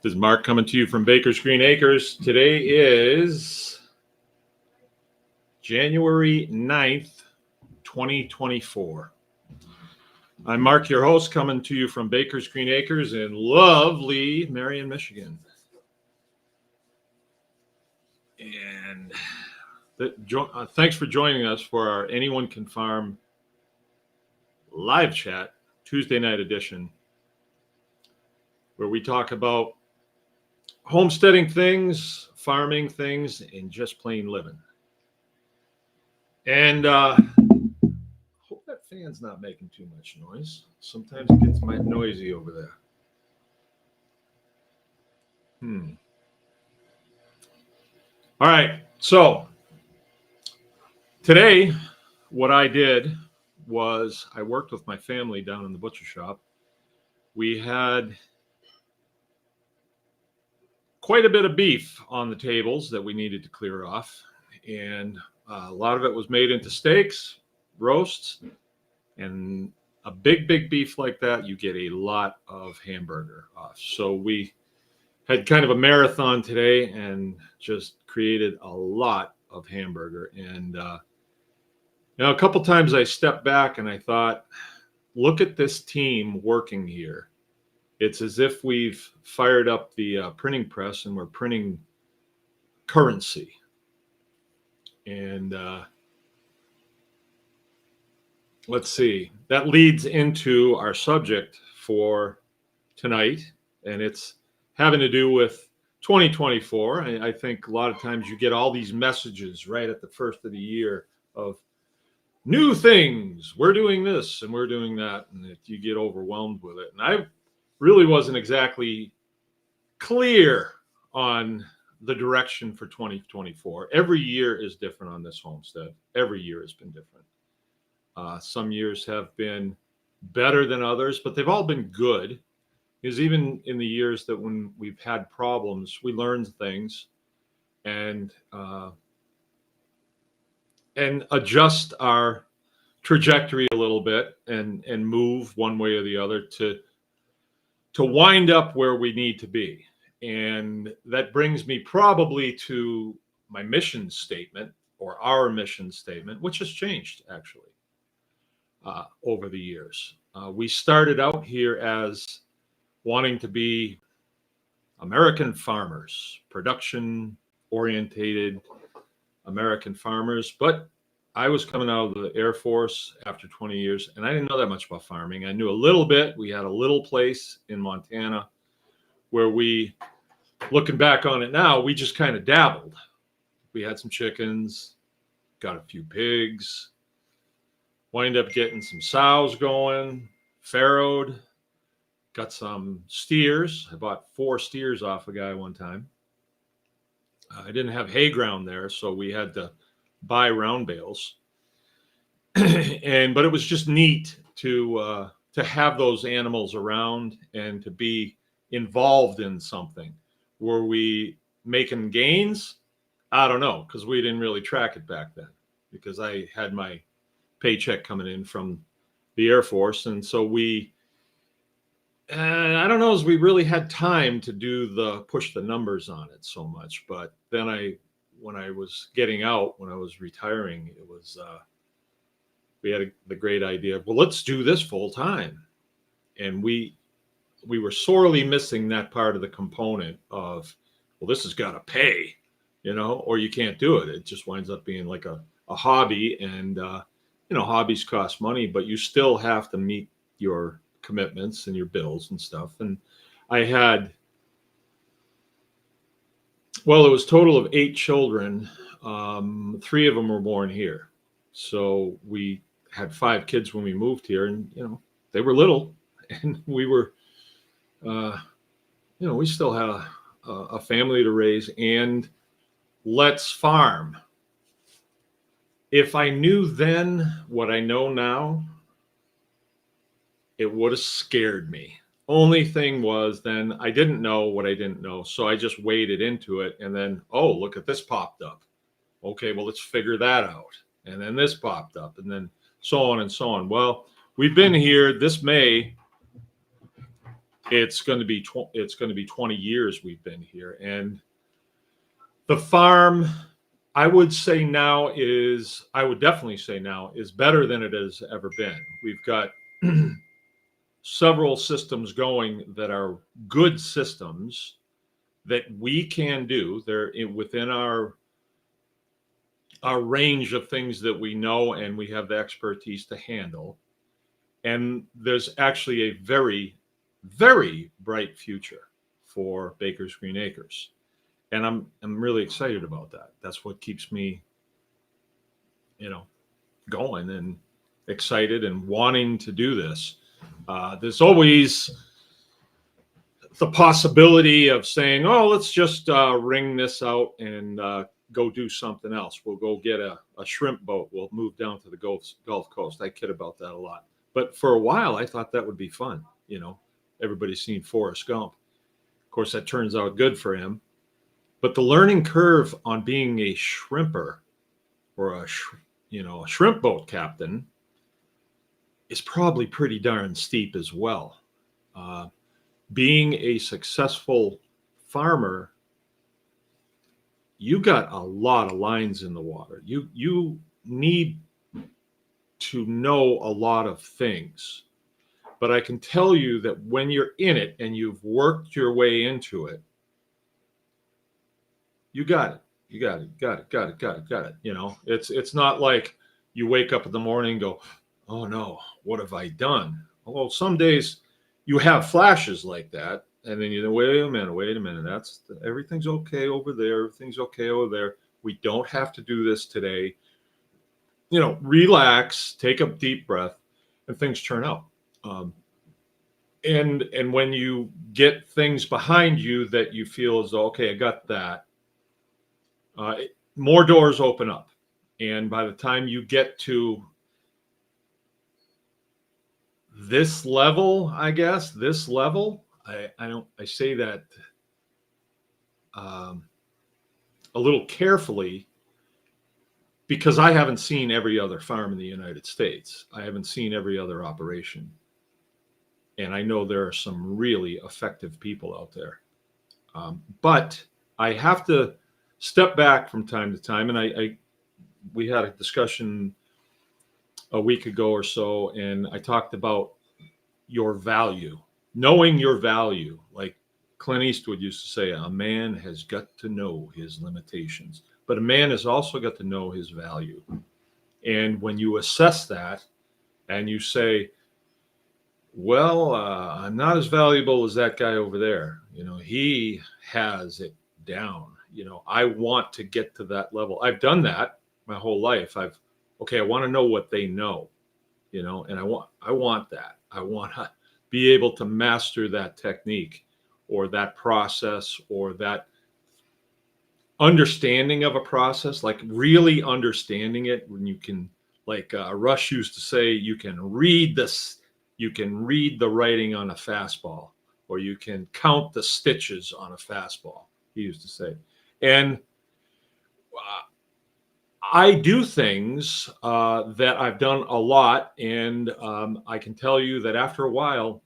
This is Mark coming to you from Baker's Green Acres. Today is January 9th, 2024. I'm Mark, your host, coming to you from Baker's Green Acres in lovely Marion, Michigan. And thanks for joining us for our Anyone Can Farm live chat, Tuesday night edition, where we talk about homesteading things, farming things, and just plain living. And hope that fan's not making too much noise. Sometimes it gets noisy over there. All right, so today what I did was I worked with my family down in the butcher shop. We had quite a bit of beef on the tables that we needed to clear off, and a lot of it was made into steaks, roasts, and a big beef like that, you get a lot of hamburger off. So we had kind of a marathon today and just created a lot of hamburger. And a couple times I stepped back and I thought, look at this team working here. It's as if we've fired up the printing press and we're printing currency. And let's see, that leads into our subject for tonight, and it's having to do with 2024. I think a lot of times you get all these messages right at the first of the year of new things. We're doing this and we're doing that, and you get overwhelmed with it. And I really wasn't exactly clear on the direction for 2024. Every year is different on this homestead. Every year has been different. Some years have been better than others, but they've all been good. Because even in the years that when we've had problems, we learned things and adjust our trajectory a little bit and move one way or the other to wind up where we need to be. And that brings me probably to my mission statement, or our mission statement, which has changed actually over the years. We started out here as wanting to be American farmers, production orientated American farmers. But I was coming out of the Air Force after 20 years, and I didn't know that much about farming. I knew a little bit. We had a little place in Montana where we, looking back on it now, we just kind of dabbled. We had some chickens, got a few pigs, wind up getting some sows going, farrowed, got some steers. I bought 4 steers off a guy one time. I didn't have hay ground there, so we had to buy round bales. But it was just neat to have those animals around and to be involved in something. Were we making gains? I don't know, because we didn't really track it back then, because I had my paycheck coming in from the Air Force. And so I don't know as we really had time to do push the numbers on it so much. But then when I was getting out, when I was retiring, it was, we had the great idea of, well, let's do this full time. And we were sorely missing that part of the component of, well, this has got to pay, or you can't do it. It just winds up being like a hobby, and, hobbies cost money, but you still have to meet your commitments and your bills and stuff. And I had, well, it was a total of 8 children. 3 of them were born here. So we had 5 kids when we moved here, and, they were little, and we were, we still had a family to raise, and let's farm. If I knew then what I know now, it would have scared me. Only thing was, then I didn't know what I didn't know. So I just waded into it, and then, oh, look at this popped up. Okay, well, let's figure that out. And then this popped up, and then so on and so on. Well, we've been here this May it's going to be 20 years we've been here, and the farm, I would definitely say now is better than it has ever been. We've got several systems going that are good systems that we can do. They're within our range of things that we know and we have the expertise to handle. And there's actually a very, very bright future for Baker's Green Acres. And I'm really excited about that. That's what keeps me, going and excited and wanting to do this. There's always the possibility of saying, "Oh, let's just wring this out and go do something else. We'll go get a shrimp boat. We'll move down to the Gulf Coast." I kid about that a lot. But for a while, I thought that would be fun. Everybody's seen Forrest Gump. Of course, that turns out good for him. But the learning curve on being a shrimper or a shrimp boat captain is probably pretty darn steep as well. Being a successful farmer, you got a lot of lines in the water. You need to know a lot of things. But I can tell you that when you're in it and you've worked your way into it, you got it. You got it. It's not like you wake up in the morning and go, "Oh no, what have I done?" Well, some days you have flashes like that, and then you know, wait a minute, everything's okay over there, everything's okay over there. We don't have to do this today. Relax, take a deep breath, and things turn out. And when you get things behind you that you feel as though, okay, I got that, more doors open up. And by the time you get to this level, I say that a little carefully, because I haven't seen every other farm in the United States. I haven't seen every other operation. And I know there are some really effective people out there. But I have to step back from time to time. And we had a discussion a week ago or so, and I talked about your value, knowing your value. Like Clint Eastwood used to say, a man has got to know his limitations, but a man has also got to know his value. And when you assess that and you say, well, I'm not as valuable as that guy over there. He has it down. I want to get to that level. I've done that my whole life. I want to know what they know, and I want that. I want to be able to master that technique or that process or that understanding of a process, like really understanding it. When you can, like Rush used to say, you can read the writing on a fastball, or you can count the stitches on a fastball, he used to say. And I do things that I've done a lot, and I can tell you that after a while,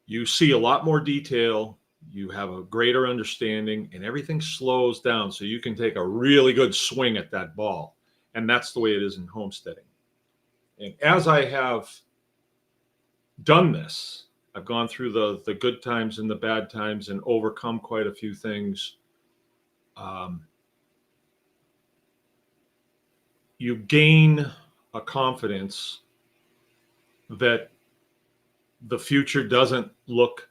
you see a lot more detail, you have a greater understanding, and everything slows down so you can take a really good swing at that ball. And that's the way it is in homesteading. And as I have done this, I've gone through the good times and the bad times and overcome quite a few things. You gain a confidence that the future doesn't look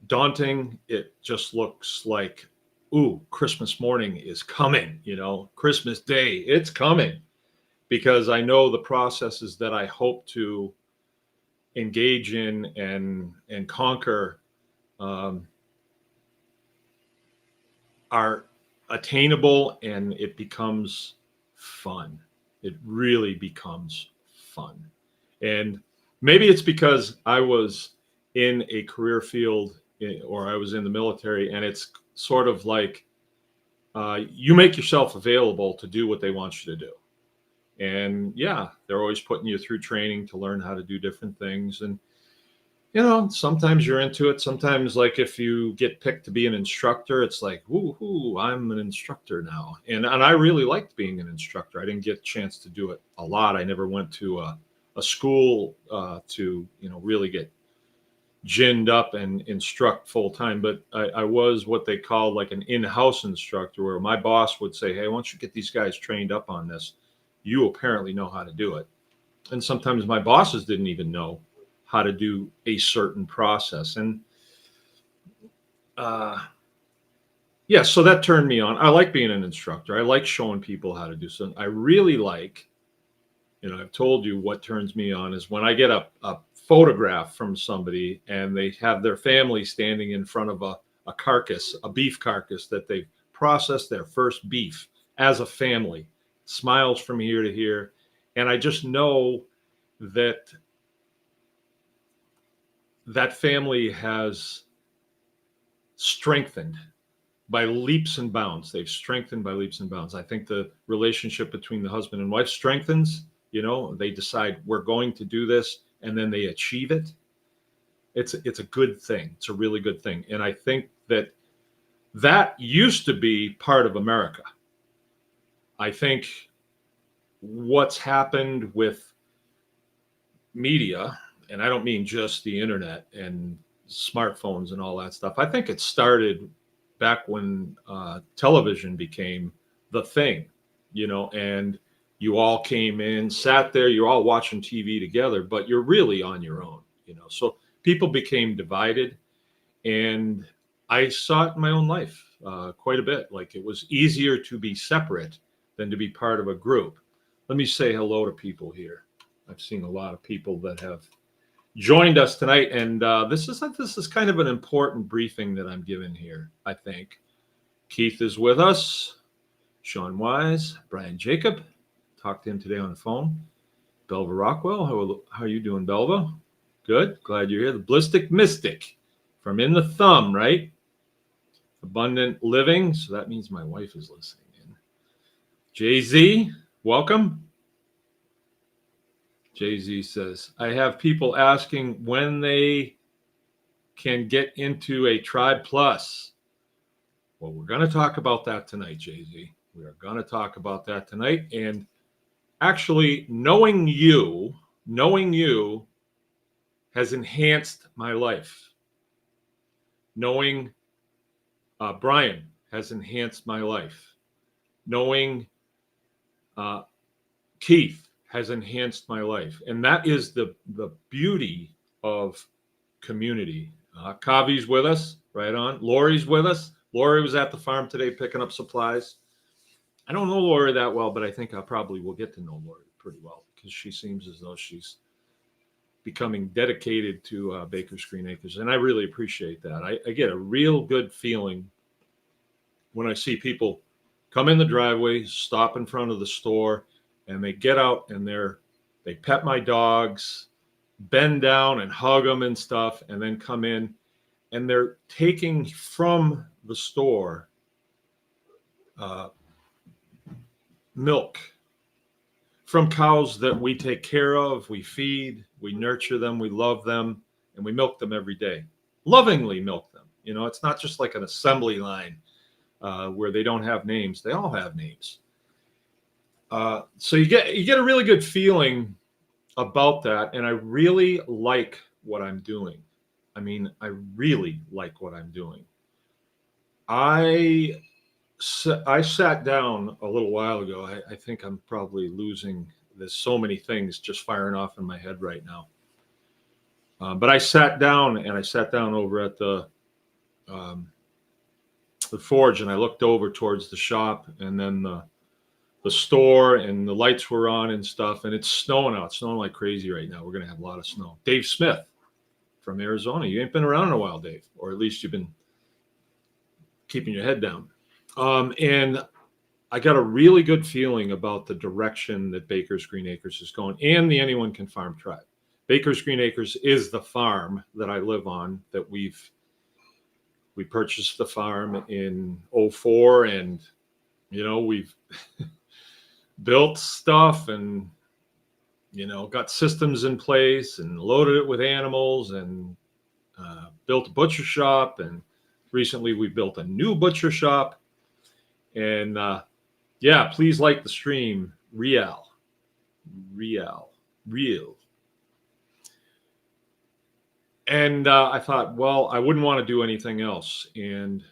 daunting. It just looks like, ooh, Christmas morning is coming, Christmas Day, it's coming. Because I know the processes that I hope to engage in and conquer are attainable, and it becomes fun. It really becomes fun. And maybe it's because I was in a career field or I was in the military, and it's sort of like you make yourself available to do what they want you to do. And yeah, they're always putting you through training to learn how to do different things. And sometimes you're into it. Sometimes, like if you get picked to be an instructor, it's like, woohoo, I'm an instructor now. And I really liked being an instructor. I didn't get a chance to do it a lot. I never went to a school to, really get ginned up and instruct full time. But I was what they call like an in-house instructor, where my boss would say, hey, once you get these guys trained up on this, you apparently know how to do it. And sometimes my bosses didn't even know how to do a certain process. And yeah, so that turned me on. I like being an instructor. I like showing people how to do something. I really like, I've told you what turns me on is when I get a photograph from somebody and they have their family standing in front of a carcass, a beef carcass that they've processed their first beef as a family, smiles from ear to ear. And I just know that family has strengthened by leaps and bounds. They've strengthened by leaps and bounds. I think the relationship between the husband and wife strengthens. They decide we're going to do this, and then they achieve it. It's a good thing. It's a really good thing. And I think that used to be part of America. I think what's happened with media, and I don't mean just the internet and smartphones and all that stuff. I think it started back when television became the thing, and you all came in, sat there, you're all watching TV together, but you're really on your own, So people became divided, and I saw it in my own life quite a bit. Like it was easier to be separate than to be part of a group. Let me say hello to people here. I've seen a lot of people that have joined us tonight, and this is kind of an important briefing that I'm giving here. I think Keith is with us, Sean Wise, Brian Jacob. Talked to him today on the phone. Belva Rockwell, how are you doing, Belva? Good, glad you're here. The Ballistic Mystic from In the Thumb, right? Abundant Living, so that means my wife is listening in. Jay-Z, welcome. Jay-Z says, I have people asking when they can get into a Tribe Plus. Well, we're going to talk about that tonight, Jay-Z. We are going to talk about that tonight. And actually, knowing you has enhanced my life. Knowing Brian has enhanced my life. Knowing Keith has enhanced my life. And that is the beauty of community. Kavi's with us, right on. Lori's with us. Lori was at the farm today picking up supplies. I don't know Lori that well, but I think I probably will get to know Lori pretty well because she seems as though she's becoming dedicated to Baker's Green Acres. And I really appreciate that. I get a real good feeling when I see people come in the driveway, stop in front of the store, and they get out and they pet my dogs, bend down and hug them and stuff, and then come in and they're taking from the store milk from cows that we take care of, we feed, we nurture them, we love them, and we milk them every day. Lovingly milk them. It's not just like an assembly line where they don't have names. They all have names. So you get a really good feeling about that, and I really like what I'm doing. I mean, I really like what I'm doing. I sat down a little while ago. I think I'm probably losing. There's so many things just firing off in my head right now. But I sat down over at the forge, and I looked over towards the shop, and then the store, and the lights were on and stuff. And it's snowing out. It's snowing like crazy right now. We're gonna have a lot of snow. Dave Smith from Arizona. You ain't been around in a while, Dave, or at least you've been keeping your head down. And I got a really good feeling about the direction that Baker's Green Acres is going, and the Anyone Can Farm tribe. Baker's Green Acres is the farm that I live on. That we purchased the farm in 2004, and we've built stuff and got systems in place and loaded it with animals and built a butcher shop, and recently we built a new butcher shop. And yeah, please like the stream. Real. And I thought, well, I wouldn't want to do anything else. And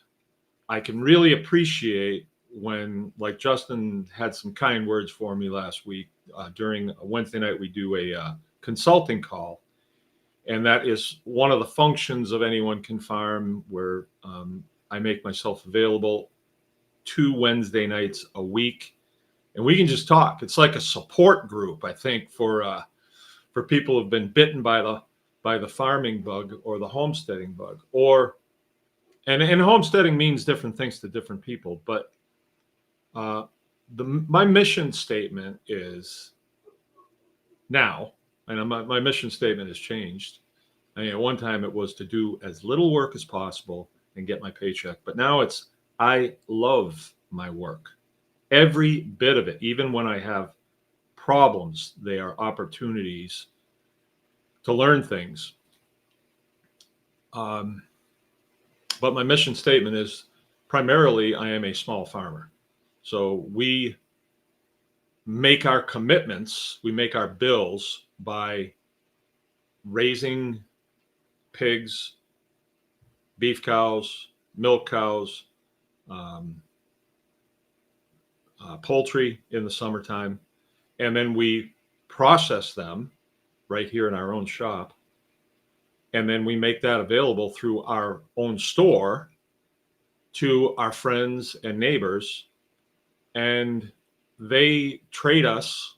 I can really appreciate when, like, Justin had some kind words for me last week. During a Wednesday night, we do a consulting call. And that is one of the functions of Anyone Can Farm, where I make myself available 2 Wednesday nights a week. And we can just talk. It's like a support group, I think, for people who've been bitten by the farming bug or the homesteading bug. And homesteading means different things to different people. But my mission statement is now, and my mission statement has changed. I mean, at one time it was to do as little work as possible and get my paycheck. But now it's, I love my work. Every bit of it, even when I have problems, they are opportunities to learn things. But my mission statement is primarily, I am a small farmer. So we make our commitments, we make our bills by raising pigs, beef cows, milk cows, poultry in the summertime. And then we process them right here in our own shop. And then we make that available through our own store to our friends and neighbors. And they trade us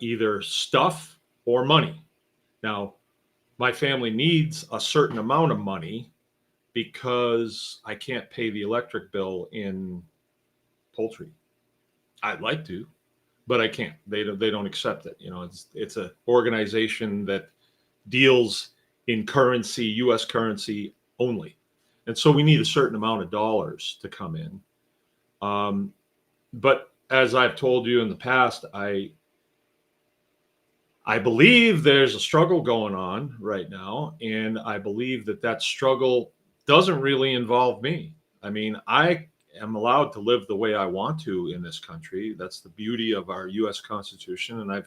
either stuff or money. Now, my family needs a certain amount of money because I can't pay the electric bill in poultry. I'd like to, but I can't. They don't accept it. You know, it's an organization that deals in currency, U.S. currency only, and so we need a certain amount of dollars to come in. But as I've told you in the past, I believe there's a struggle going on right now, and I believe that struggle doesn't really involve me. I mean, I am allowed to live the way I want to in this country. That's the beauty of our U.S. Constitution, and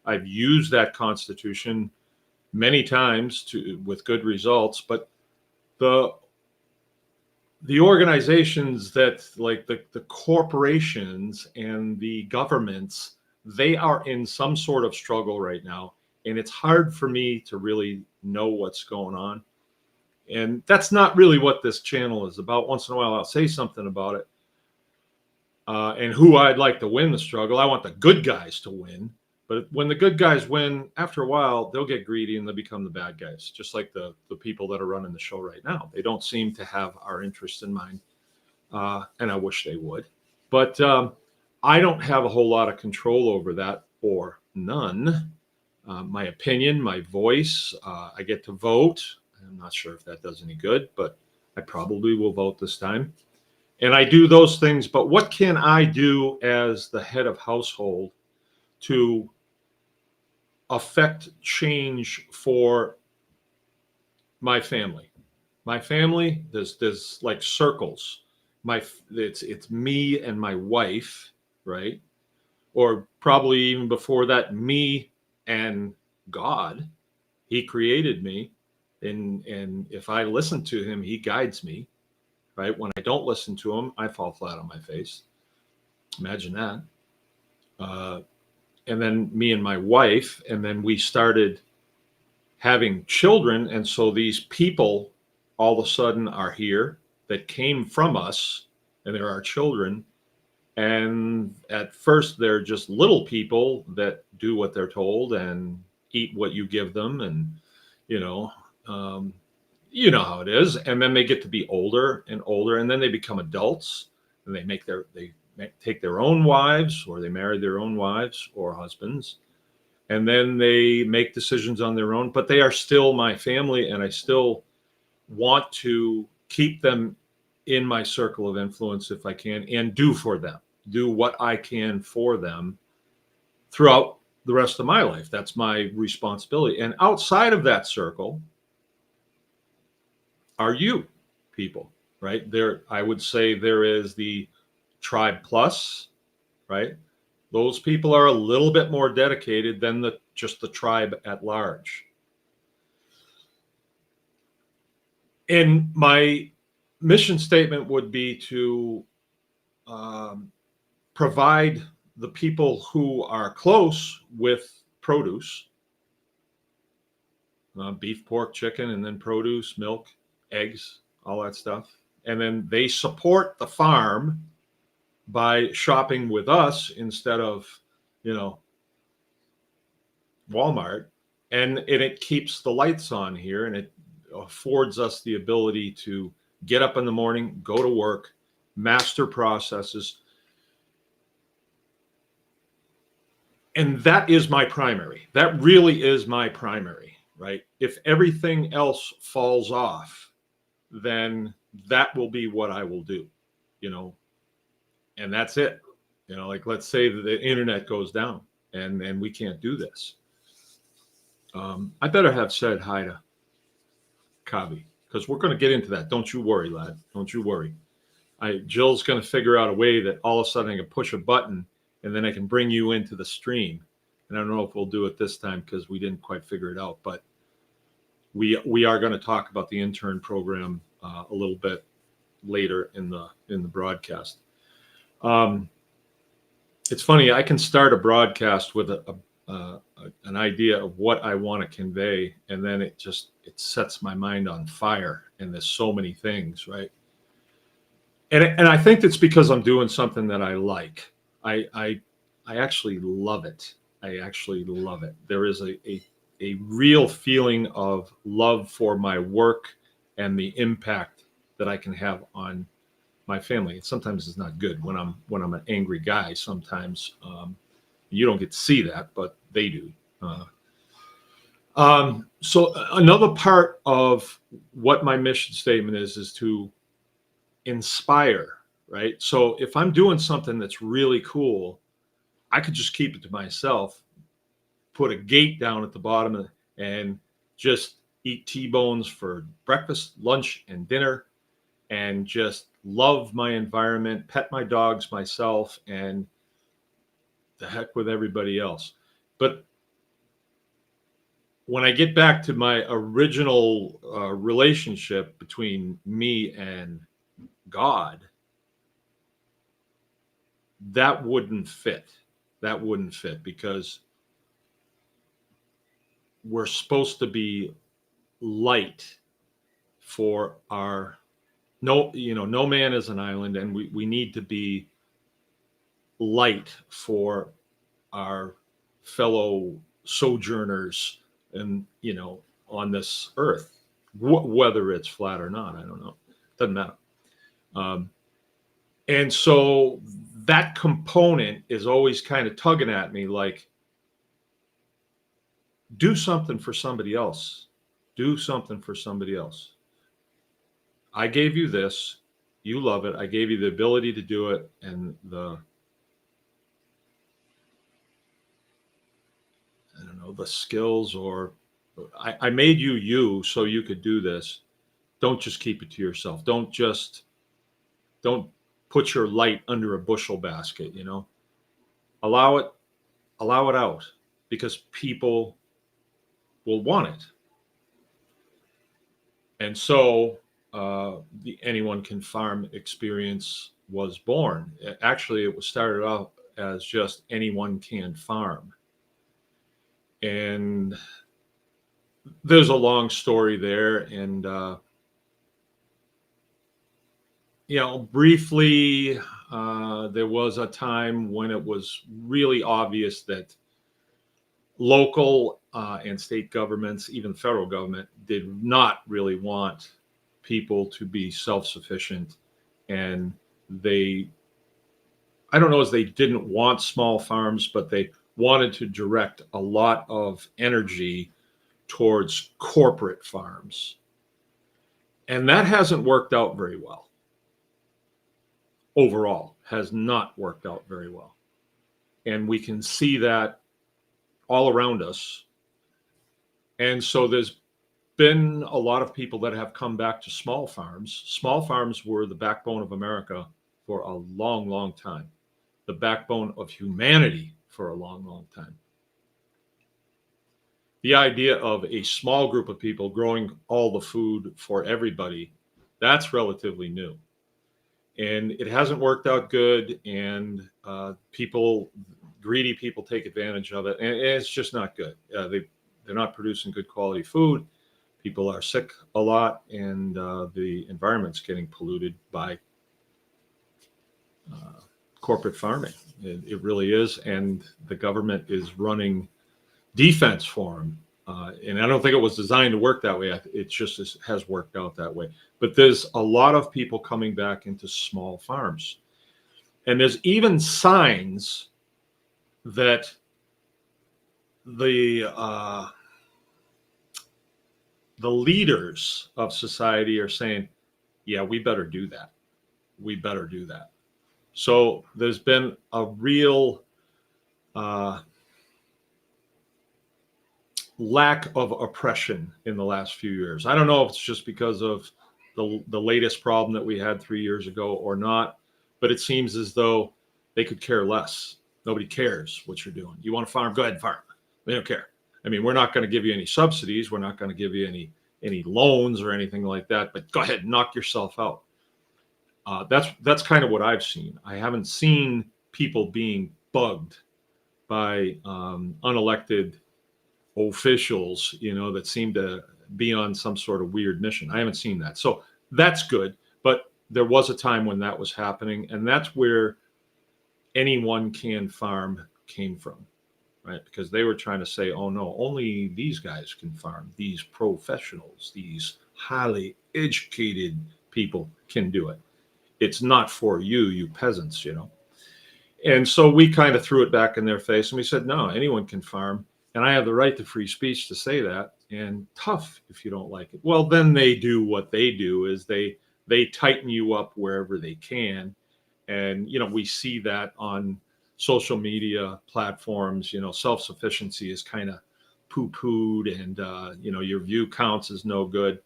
I've used that Constitution many times with good results. But the organizations that, like the corporations and the governments, they are in some sort of struggle right now, and it's hard for me to really know what's going on. And that's not really what this channel is about. Once in a while, I'll say something about it. And who I'd like to win the struggle. I want the good guys to win. But when the good guys win, after a while, they'll get greedy and they'll become the bad guys, just like the people that are running the show right now. They don't seem to have our interest in mind. And I wish they would. But I don't have a whole lot of control over that, or none. My opinion, my voice, I get to vote. I'm not sure if that does any good, but I probably will vote this time. And I do those things. But what can I do as the head of household to affect change for my family? My family, there's like circles. It's me and my wife, right? Or probably even before that, me and God. He created me. And if I listen to him, he guides me, right? When I don't listen to him, I fall flat on my face. Imagine that. And then me and my wife, and then we started having children. And so these people all of a sudden are here that came from us, and they're our children. And at first, they're just little people that do what they're told and eat what you give them. And, you know how it is. And then they get to be older and older, and then they become adults, and they take their own wives, or they marry their own wives or husbands, and then they make decisions on their own. But they are still my family, and I still want to keep them in my circle of influence if I can, and do what I can for them throughout the rest of my life. That's my responsibility. And outside of that circle, are you people, right? There, I would say there is the Tribe Plus, right? Those people are a little bit more dedicated than just the tribe at large. And my mission statement would be to provide the people who are close with produce, beef, pork, chicken, and then produce, milk, eggs, all that stuff. And then they support the farm by shopping with us instead of, you know, Walmart. And it keeps the lights on here, and it affords us the ability to get up in the morning, go to work, master processes. And that is my primary. That really is my primary, right? If everything else falls off, then that will be what I will do, you know, and that's it. You know, like let's say that the internet goes down and we can't do this. I better have said hi to Kavi because we're going to get into that. Don't you worry, lad. Don't you worry. Jill's going to figure out a way that all of a sudden I can push a button and then I can bring you into the stream. And I don't know if we'll do it this time because we didn't quite figure it out, but we are going to talk about the intern program a little bit later in the broadcast. It's funny. I can start a broadcast with an idea of what I want to convey, and then it sets my mind on fire. And there's so many things, right? And I think it's because I'm doing something that I like. I actually love it. I actually love it. There is a real feeling of love for my work and the impact that I can have on my family. Sometimes it's not good when I'm an angry guy. Sometimes you don't get to see that, but they do. So another part of what my mission statement is to inspire, right? So if I'm doing something that's really cool, I could just keep it to myself, put a gate down at the bottom and just eat T-bones for breakfast, lunch, and dinner, and just love my environment, pet my dogs myself, and the heck with everybody else. But when I get back to my original relationship between me and God, that wouldn't fit. That wouldn't fit because we're supposed to be light for no man is an island, and we need to be light for our fellow sojourners and on this earth, whether it's flat or not. I don't know, doesn't matter. And so that component is always kind of tugging at me, like, do something for somebody else. Do something for somebody else. I gave you this. You love it. I gave you the ability to do it and the skills, or I made you so you could do this. Don't just keep it to yourself. Don't put your light under a bushel basket, Allow it out, because people will want it. And so the Anyone Can Farm experience was born. Actually, it was started out as just Anyone Can Farm. And there's a long story there. And, briefly, there was a time when it was really obvious that local and state governments, even the federal government, did not really want people to be self-sufficient. And I don't know as they didn't want small farms, but they wanted to direct a lot of energy towards corporate farms. And that hasn't worked out very well. Overall, has not worked out very well. And we can see that all around us. And so there's been a lot of people that have come back to small farms. Small farms were the backbone of America for a long, long time, the backbone of humanity for a long, long time. The idea of a small group of people growing all the food for everybody, that's relatively new. And it hasn't worked out good, and greedy people take advantage of it, and it's just not good. They're not producing good quality food. People are sick a lot, and the environment's getting polluted by corporate farming. It really is, and the government is running defense for them. And I don't think it was designed to work that way. It just has worked out that way. But there's a lot of people coming back into small farms. And there's even signs that the leaders of society are saying, yeah, we better do that. We better do that. So there's been a real lack of oppression in the last few years. I don't know if it's just because of the latest problem that we had 3 years ago or not, but it seems as though they could care less. Nobody cares what you're doing. You want to farm? Go ahead and farm. They don't care. I mean, we're not going to give you any subsidies. We're not going to give you any loans or anything like that, but go ahead and knock yourself out. That's kind of what I've seen. I haven't seen people being bugged by unelected officials, that seem to be on some sort of weird mission. I haven't seen that. So that's good. But there was a time when that was happening, and that's where anyone can farm came from, right? Because they were trying to say, oh no, only these guys can farm. These professionals, these highly educated people can do it. It's not for you peasants, And so we kind of threw it back in their face, and we said, no, anyone can farm. And I have the right to free speech to say that, and tough if you don't like it. Well, then they do what they do is they tighten you up wherever they can. And, we see that on social media platforms, self-sufficiency is kind of poo-pooed, and, your view counts is no good.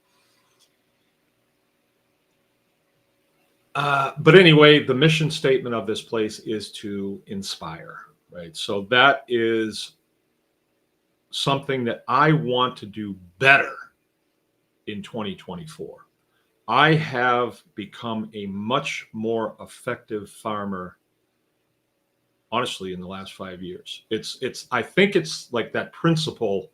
But anyway, the mission statement of this place is to inspire, right? So that is something that I want to do better in 2024. I have become a much more effective farmer, honestly, in the last 5 years. I think it's like that principle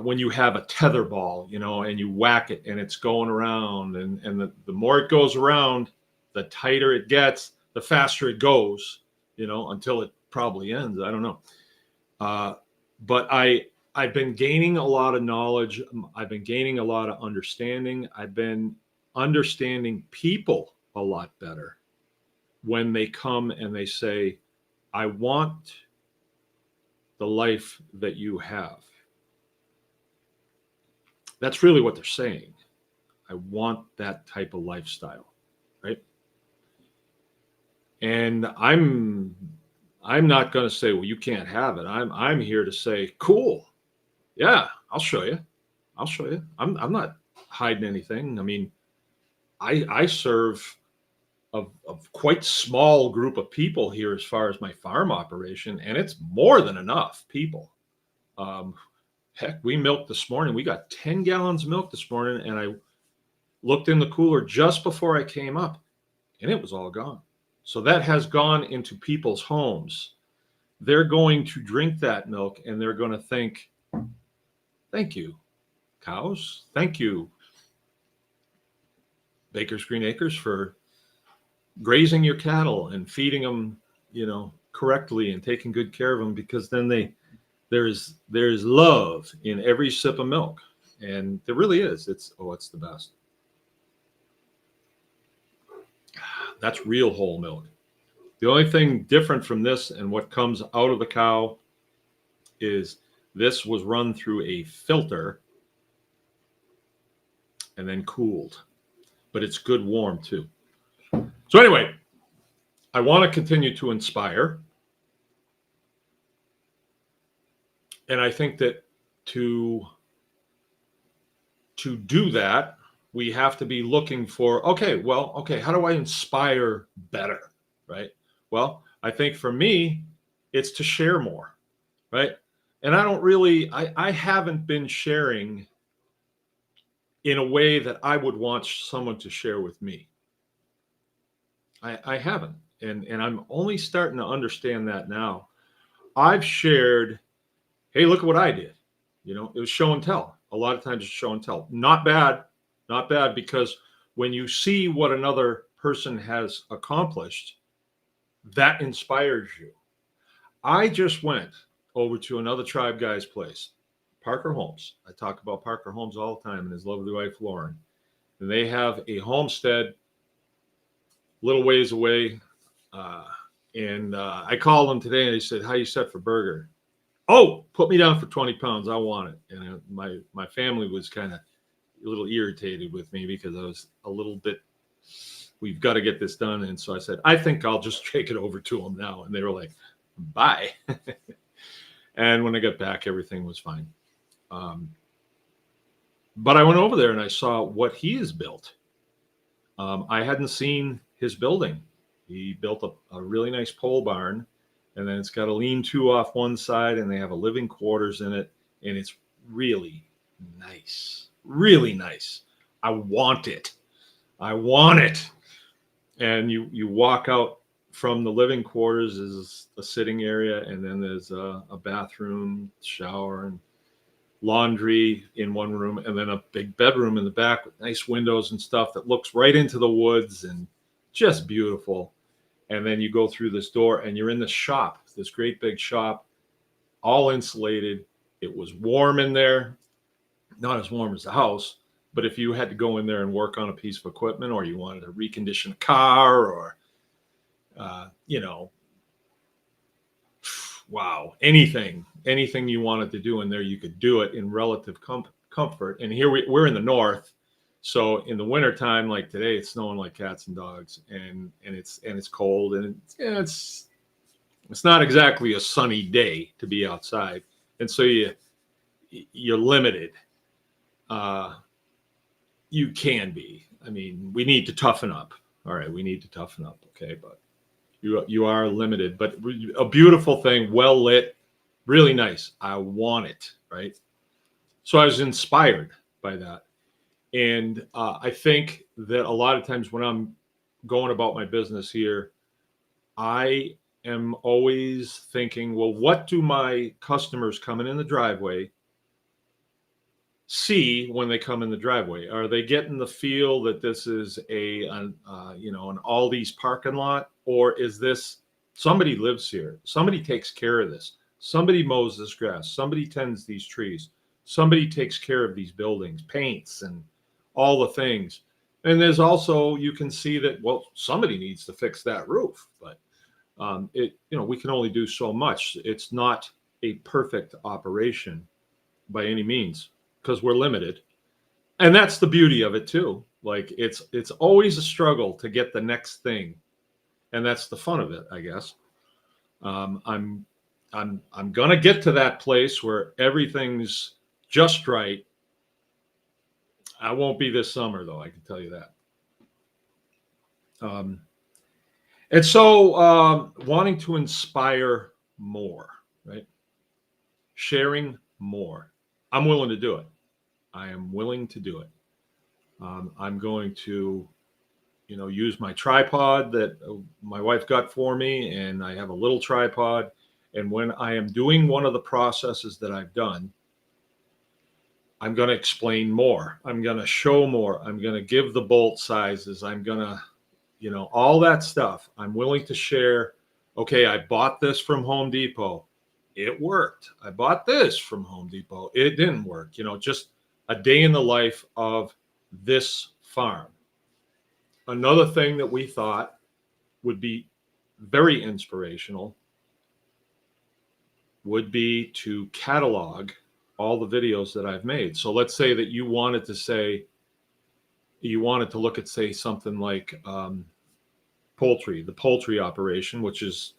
when you have a tether ball, and you whack it and it's going around, and the more it goes around, the tighter it gets, the faster it goes, until it probably ends. I don't know. But I've been gaining a lot of knowledge. I've been gaining a lot of understanding. I've been understanding people a lot better when they come and they say, I want the life that you have. That's really what they're saying. I want that type of lifestyle, right? And I'm not going to say, well, you can't have it. I'm here to say, cool. Yeah, I'll show you. I'm not hiding anything. I mean, I serve a quite small group of people here as far as my farm operation, and it's more than enough people. Heck, we milked this morning. We got 10 gallons of milk this morning, and I looked in the cooler just before I came up, and it was all gone. So that has gone into people's homes. They're going to drink that milk, and they're going to think, thank you, cows. Thank you, Baker's Green Acres, for grazing your cattle and feeding them, correctly and taking good care of them, because then there's love in every sip of milk. And there really is. It's the best. That's real whole milk. The only thing different from this and what comes out of the cow is this was run through a filter and then cooled, but it's good warm too. So anyway, I want to continue to inspire. And I think that to to do that, we have to be looking for, okay, how do I inspire better, right? Well, I think for me, it's to share more, right? And I don't really, I haven't been sharing in a way that I would want someone to share with me. I haven't. And I'm only starting to understand that now. I've shared, hey, look at what I did. It was show and tell. A lot of times it's show and tell. Not bad, not bad, because when you see what another person has accomplished, that inspires you. I just went over to another tribe guy's place, Parker Homes. I talk about Parker Homes all the time and his lovely wife, Lauren. And they have a homestead little ways away. And I called them today and they said, how you set for burger? Oh, put me down for 20 pounds. I want it. And my family was kind of a little irritated with me because I was a little bit, we've got to get this done. And so I said, I think I'll just take it over to them now. And they were like, bye. And when I got back, everything was fine. But I went over there and I saw what he has built. I hadn't seen his building. He built a really nice pole barn, and then it's got a lean-to off one side, and they have a living quarters in it, and it's really nice. Really nice. I want it. I want it. And you walk out from the living quarters is a sitting area, and then there's a bathroom, shower, and laundry in one room, and then a big bedroom in the back with nice windows and stuff that looks right into the woods and just beautiful. And then you go through this door and you're in the shop, this great big shop, all insulated. It was warm in there, not as warm as the house, but if you had to go in there and work on a piece of equipment, or you wanted to recondition a car, or wow, anything you wanted to do in there, you could do it in relative comfort. And here we're in the north, so in the wintertime, like today, it's snowing like cats and dogs, and it's cold, and it's not exactly a sunny day to be outside, and so you're limited. You can be. I mean, we need to toughen up. All right, we need to toughen up. Okay, but you are limited. But a beautiful thing, well lit, really nice. I want it, right? So I was inspired by that. And I think that a lot of times when I'm going about my business here, I am always thinking, well, what do my customers coming in the driveway see when they come in the driveway? Are they getting the feel that this is an Aldi's parking lot, or is this somebody lives here? Somebody takes care of this. Somebody mows this grass. Somebody tends these trees. Somebody takes care of these buildings, paints, and all the things. And there's also, you can see that, well, somebody needs to fix that roof, but we can only do so much. It's not a perfect operation by any means, because we're limited. And that's the beauty of it too. Like it's always a struggle to get the next thing. And that's the fun of it, I guess. I'm gonna get to that place where everything's just right. I won't be this summer, though, I can tell you that. And so wanting to inspire more, right? Sharing more. I'm willing to do it. I am willing to do it. I'm going to, use my tripod that my wife got for me, and I have a little tripod. And when I am doing one of the processes that I've done, I'm going to explain more. I'm going to show more. I'm going to give the bolt sizes. I'm going to, all that stuff. I'm willing to share. Okay, I bought this from Home Depot. It worked. I bought this from Home Depot. It didn't work. Just a day in the life of this farm. Another thing that we thought would be very inspirational would be to catalog all the videos that I've made. So let's say that you wanted to look at, say, something like poultry, the poultry operation, which is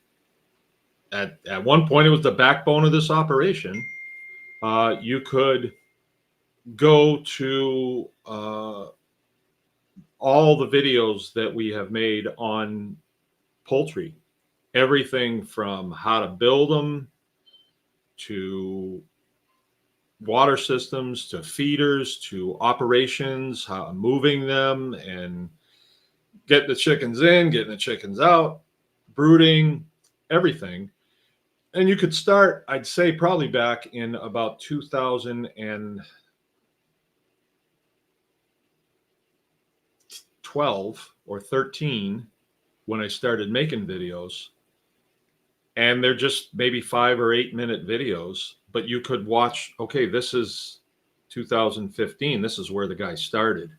at one point it was the backbone of this operation. You could go to all the videos that we have made on poultry, everything from how to build them to water systems to feeders to operations, how moving them and getting the chickens in, getting the chickens out, brooding, everything. And you could start, I'd say, probably back in about 2012 or 13 when I started making videos. And they're just maybe 5 or 8 minute videos, but you could watch, okay, this is 2015. This is where the guy started.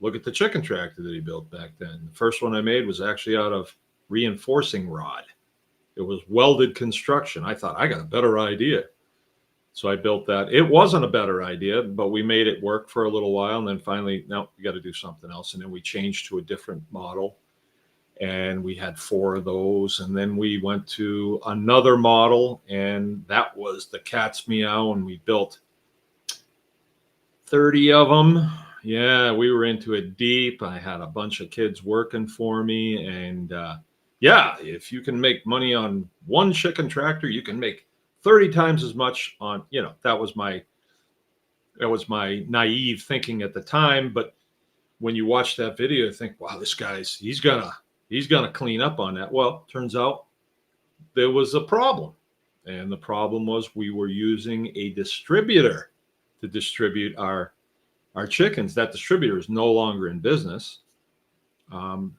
Look at the chicken tractor that he built back then. The first one I made was actually out of reinforcing rod. It was welded construction. I thought, I got a better idea. So I built that. It wasn't a better idea, but we made it work for a little while. And then finally, no, we got to do something else. And then we changed to a different model. And we had 4 of those. And then we went to another model, and that was the Cat's Meow. And we built 30 of them. Yeah, we were into it deep. I had a bunch of kids working for me. And yeah, if you can make money on one chicken tractor, you can make 30 times as much on, that was my naive thinking at the time. But when you watch that video, you think, wow, this guy's, he's gonna clean up on that. Well, turns out there was a problem. And the problem was we were using a distributor to distribute our chickens. That distributor is no longer in business. And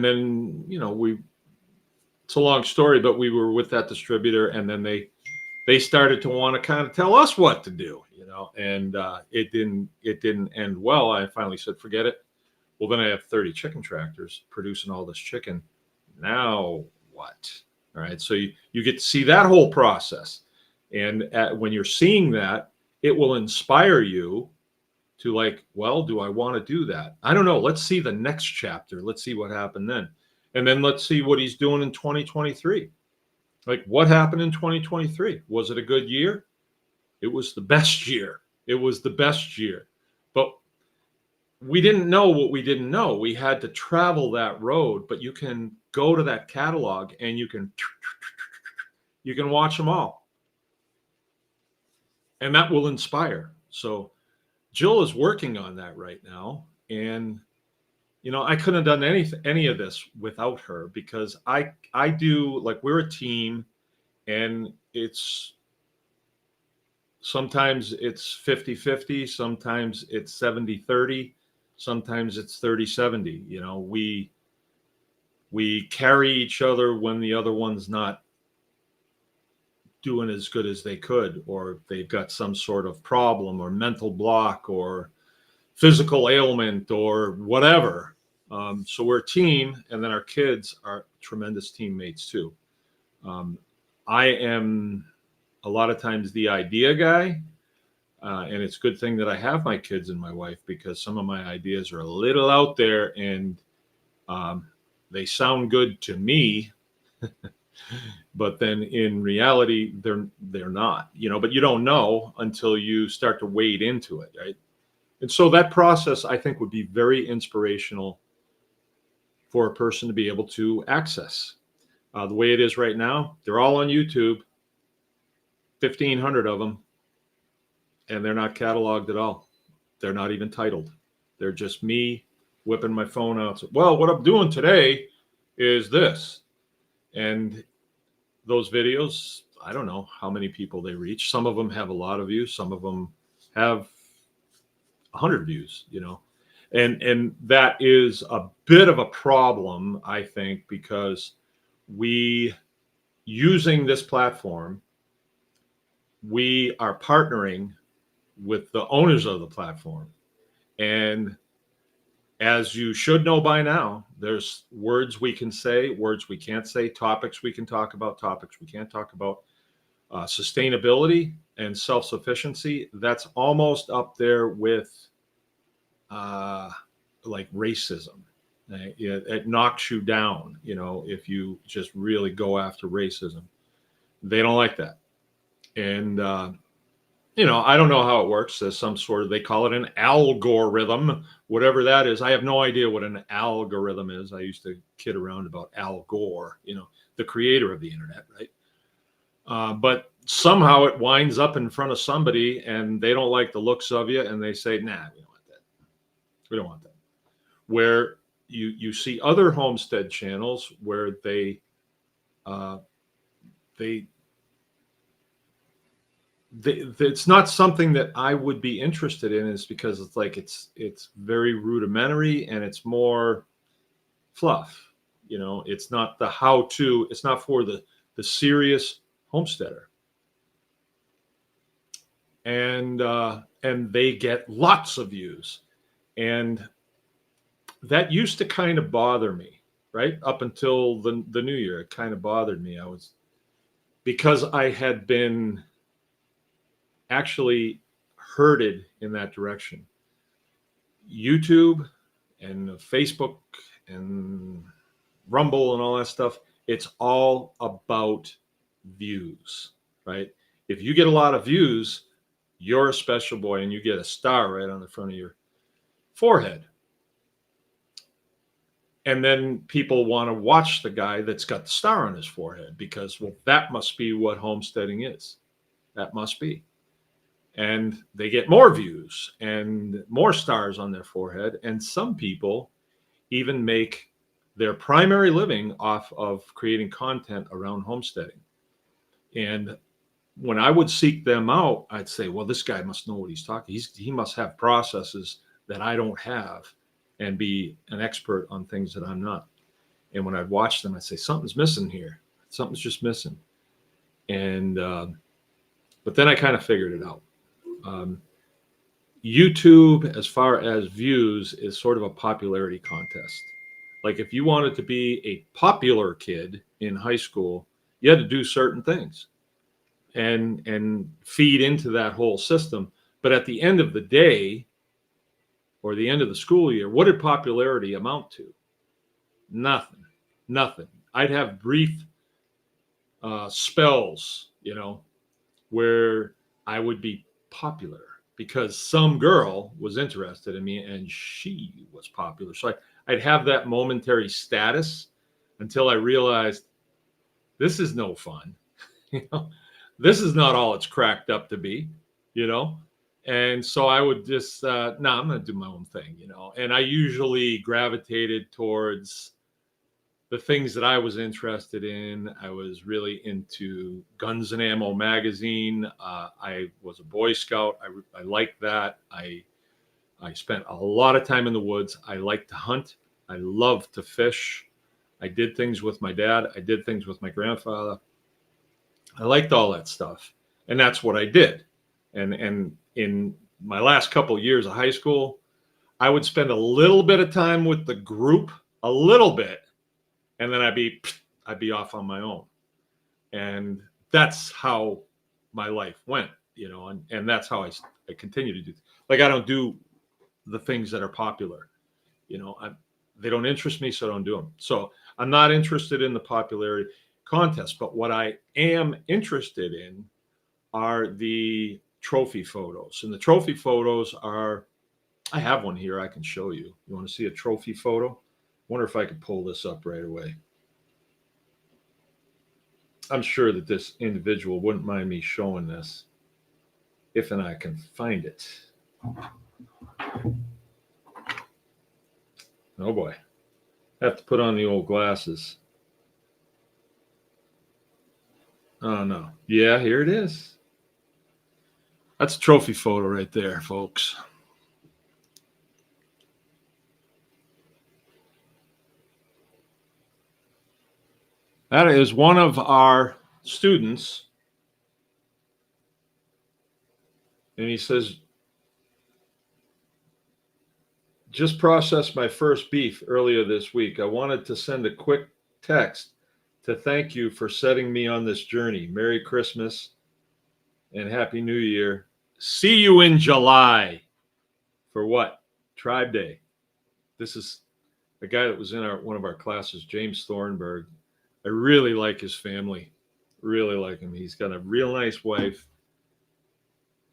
then, it's a long story, but we were with that distributor, and then they started to want to kind of tell us what to do, and it didn't end well. I finally said, forget it. Well, then I have 30 chicken tractors producing all this chicken. Now what? All right. So you get to see that whole process. And when you're seeing that, it will inspire you to like, well, do I want to do that? I don't know. Let's see the next chapter. Let's see what happened then. And then let's see what he's doing in 2023. Like, what happened in 2023? Was it a good year? It was the best year. It was the best year. But we didn't know what we didn't know. We had to travel that road, but you can go to that catalog and you can watch them all. And that will inspire. So Jill is working on that right now. And, I couldn't have done any of this without her, because I do, like, we're a team, and sometimes it's 50-50, sometimes it's 70-30, sometimes it's 30-70. We carry each other when the other one's not doing as good as they could, or they've got some sort of problem or mental block or physical ailment or whatever. So we're a team, and then our kids are tremendous teammates too. I am a lot of times the idea guy, and it's a good thing that I have my kids and my wife, because some of my ideas are a little out there, and they sound good to me, but then in reality, they're not. But you don't know until you start to wade into it, right? And so that process, I think, would be very inspirational for a person to be able to access. The way it is right now, they're all on YouTube, 1,500 of them, and they're not cataloged at all. They're not even titled. They're just me whipping my phone out. So, well, what I'm doing today is this. And those videos, I don't know how many people they reach. Some of them have a lot of views. Some of them have 100 views, and that is a bit of a problem, I think, because using this platform, we are partnering with the owners of the platform. And as you should know by now, there's words we can say, words we can't say, topics we can talk about, topics we can't talk about. Sustainability and self-sufficiency, that's almost up there with like racism. It knocks you down, if you just really go after racism. They don't like that. And I don't know how it works. There's some sort of, they call it an algorithm, whatever that is. I have no idea what an algorithm is. I used to kid around about Al Gore, the creator of the internet, right? But somehow it winds up in front of somebody and they don't like the looks of you and they say, nah, we don't want that. We don't want that. Where you see other homestead channels where they it's not something that I would be interested in, is because it's like it's very rudimentary and it's more fluff. It's not the how-to. It's not for the serious homesteader. And they get lots of views, and that used to kind of bother me, right? Up until the new year, it kind of bothered me. Because I had been actually herded in that direction. YouTube and Facebook and Rumble and all that stuff, it's all about views, right? If you get a lot of views, you're a special boy and you get a star right on the front of your forehead. And then people want to watch the guy that's got the star on his forehead because, well, that must be what homesteading is. That must be. And they get more views and more stars on their forehead. And some people even make their primary living off of creating content around homesteading. And when I would seek them out, I'd say, well, this guy must know what he's talking. He must have processes that I don't have and be an expert on things that I'm not. And when I'd watch them, I'd say, something's missing here. Something's just missing. And, but then I kind of figured it out. YouTube, as far as views, is sort of a popularity contest. Like if you wanted to be a popular kid in high school, you had to do certain things and feed into that whole system. But at the end of the day, or the end of the school year, what did popularity amount to? Nothing. I'd have brief spells, where I would be popular because some girl was interested in me and she was popular. So I'd have that momentary status until I realized this is no fun. This is not all it's cracked up to be, And so I would just, I'm going to do my own thing, And I usually gravitated towards the things that I was interested in. I was really into Guns and Ammo magazine. I was a Boy Scout. I liked that. I spent a lot of time in the woods. I liked to hunt. I loved to fish. I did things with my dad. I did things with my grandfather. I liked all that stuff. And that's what I did. And in my last couple of years of high school, I would spend a little bit of time with the group, a little bit, and then I'd be off on my own. And that's how my life went, and that's how I continue to do. Like, I don't do the things that are popular, they don't interest me, so I don't do them. So I'm not interested in the popularity contest, but what I am interested in are the trophy photos. And the trophy photos are, I have one here I can show you. You want to see a trophy photo? Wonder if I could pull this up right away. I'm sure that this individual wouldn't mind me showing this if and I can find it. Oh boy. I have to put on the old glasses. Oh no. Yeah, here it is. That's a trophy photo right there, folks. That is one of our students. And he says, just processed my first beef earlier this week. I wanted to send a quick text to thank you for setting me on this journey. Merry Christmas and Happy New Year. See you in July. For what? Tribe Day. This is a guy that was in one of our classes, James Thornburg. I really like his family. Really like him. He's got a real nice wife.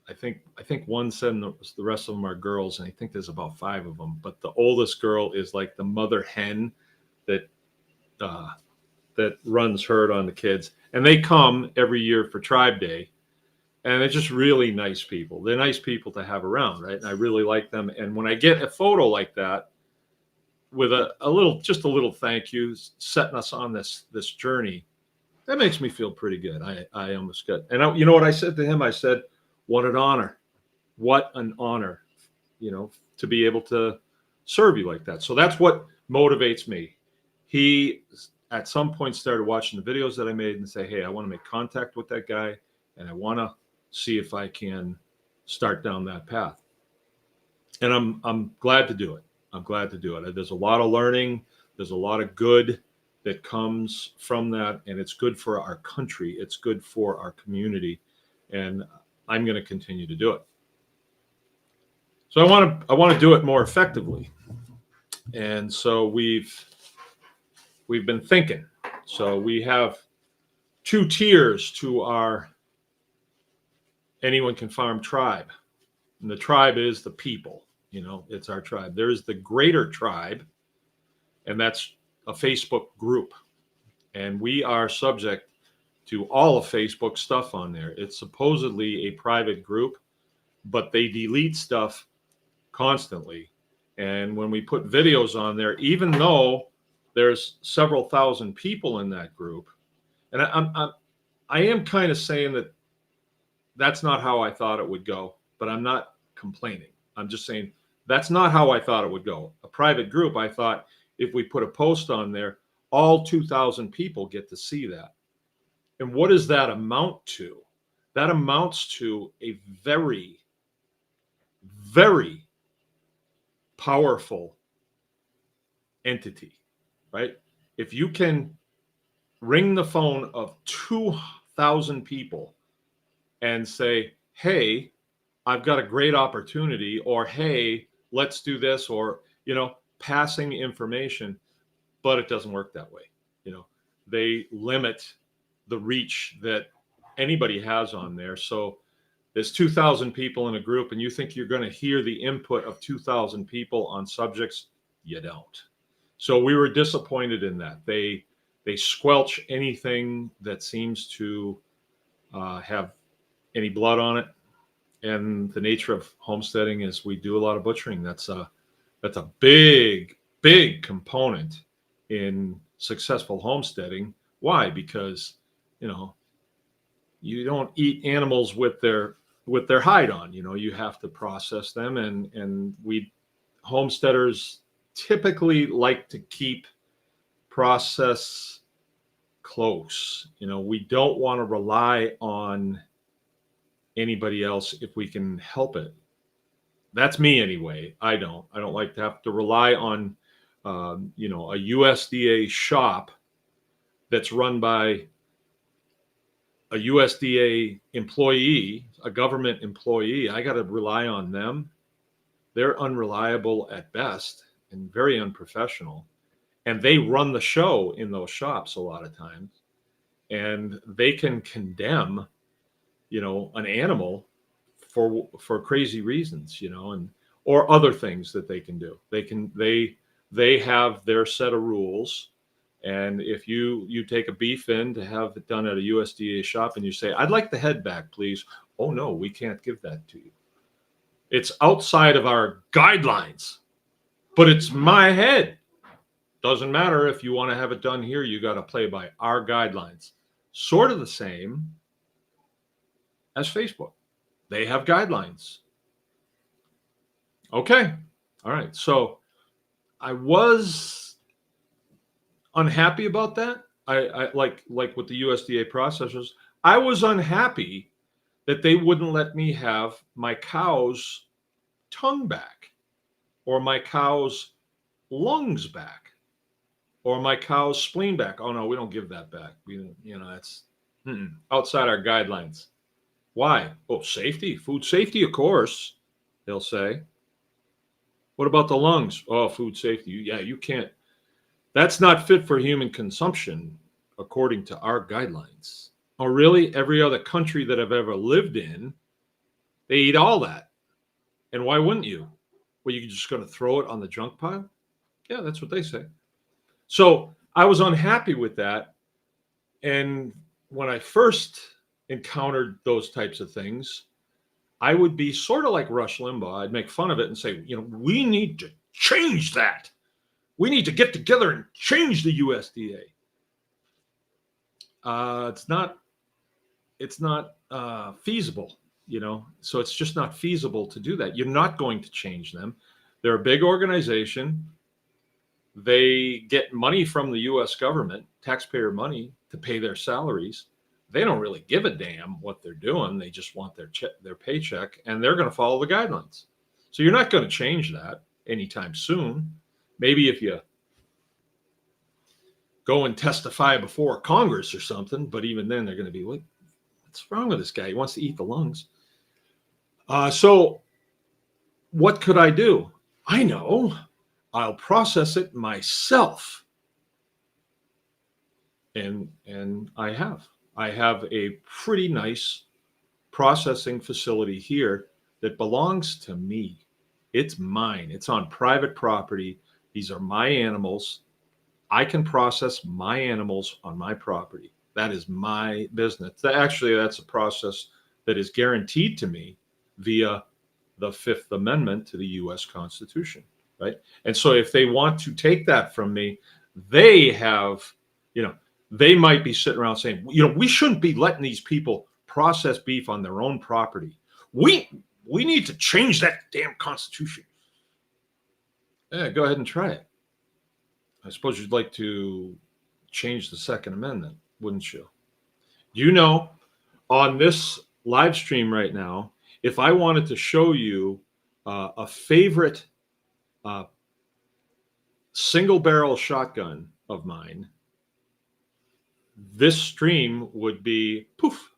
I think one said the rest of them are girls, and I think there's about 5 of them. But the oldest girl is like the mother hen that uh, that runs herd on the kids, and they come every year for Tribe Day, and they're just really nice people. They're nice people to have around, right? And I really like them. And when I get a photo like that with a little, just a little thank you, setting us on this journey, that makes me feel pretty good. I almost got, and you know what I said to him? I said, "What an honor! What an honor! To be able to serve you like that." So that's what motivates me. He at some point started watching the videos that I made and say, "Hey, I want to make contact with that guy, and I want to see if I can start down that path." And I'm glad to do it. I'm glad to do it. There's a lot of learning. There's a lot of good that comes from that, and it's good for our country. It's good for our community, and I'm going to continue to do it. So I want to do it more effectively, and so we've been thinking. So we have 2 tiers to our Anyone Can Farm tribe, and the tribe is the people. It's our tribe. There is the greater tribe, and that's a Facebook group, and we are subject to all of Facebook stuff on there. It's supposedly a private group, but they delete stuff constantly. And when we put videos on there, even though there's several thousand people in that group, and I am kind of saying that that's not how I thought it would go, but I'm not complaining. I'm just saying that's not how I thought it would go. A private group, I thought if we put a post on there, all 2,000 people get to see that. And what does that amount to? That amounts to a very, very powerful entity, right? If you can ring the phone of 2,000 people and say, "Hey, I've got a great opportunity," or "Hey, let's do this," or, passing information, but it doesn't work that way. They limit the reach that anybody has on there. So there's 2,000 people in a group, and you think you're going to hear the input of 2,000 people on subjects. You don't. So we were disappointed in that. They squelch anything that seems to have any blood on it. And the nature of homesteading is we do a lot of butchering. That's a big, big component in successful homesteading. Why? Because you don't eat animals with their hide on. You have to process them, and we homesteaders typically like to keep process close. We don't want to rely on anybody else if we can help it. That's me anyway. I don't like to have to rely on a USDA shop that's run by a USDA employee, a government employee. I got to rely on them. They're unreliable at best and very unprofessional. And they run the show in those shops a lot of times. And they can condemn, an animal for crazy reasons, and or other things that they can do. They have their set of rules. And if you take a beef in to have it done at a USDA shop and you say, "I'd like the head back, please." "Oh, no, we can't give that to you. It's outside of our guidelines, but it's my head. Doesn't matter if you want to have it done here. You got to play by our guidelines." Sort of the same as Facebook. They have guidelines. Okay. All right. So I was unhappy about that. I like with the USDA processors, I was unhappy that they wouldn't let me have my cow's tongue back, or my cow's lungs back, or my cow's spleen back. "Oh, no, we don't give that back. That's outside our guidelines." Why? "Oh, safety, food safety, of course," they'll say. "What about the lungs?" "Oh, food safety. Yeah, you can't. That's not fit for human consumption according to our guidelines." Oh, really? Every other country that I've ever lived in, They eat all that. And why wouldn't you? Well, you're just going to throw it on the junk pile? Yeah, that's what they say. So I was unhappy with that. And when I first encountered those types of things, I would be sort of like Rush Limbaugh. I'd make fun of it and say, we need to change that. We need to get together and change the USDA. It's not feasible, so it's just not feasible to do that. You're not going to change them. They're a big organization. They get money from the US government, taxpayer money, to pay their salaries. They don't really give a damn what they're doing. They just want their paycheck, and they're going to follow the guidelines. So you're not going to change that anytime soon. Maybe if you go and testify before Congress or something, but even then they're going to be like, what's wrong with this guy? He wants to eat the lungs. So what could I do? I know. I'll process it myself. And I have a pretty nice processing facility here that belongs to me. It's mine. It's on private property. These are my animals. I can process my animals on my property. That is my business. Actually, that's a process that is guaranteed to me via the Fifth Amendment to the U.S. Constitution, right? And so if they want to take that from me, they have, they might be sitting around saying, we shouldn't be letting these people process beef on their own property. We need to change that damn Constitution. Yeah, go ahead and try it. I suppose you'd like to change the Second Amendment, wouldn't you? You know, on this live stream right now, if I wanted to show you a favorite single barrel shotgun of mine, this stream would be poof.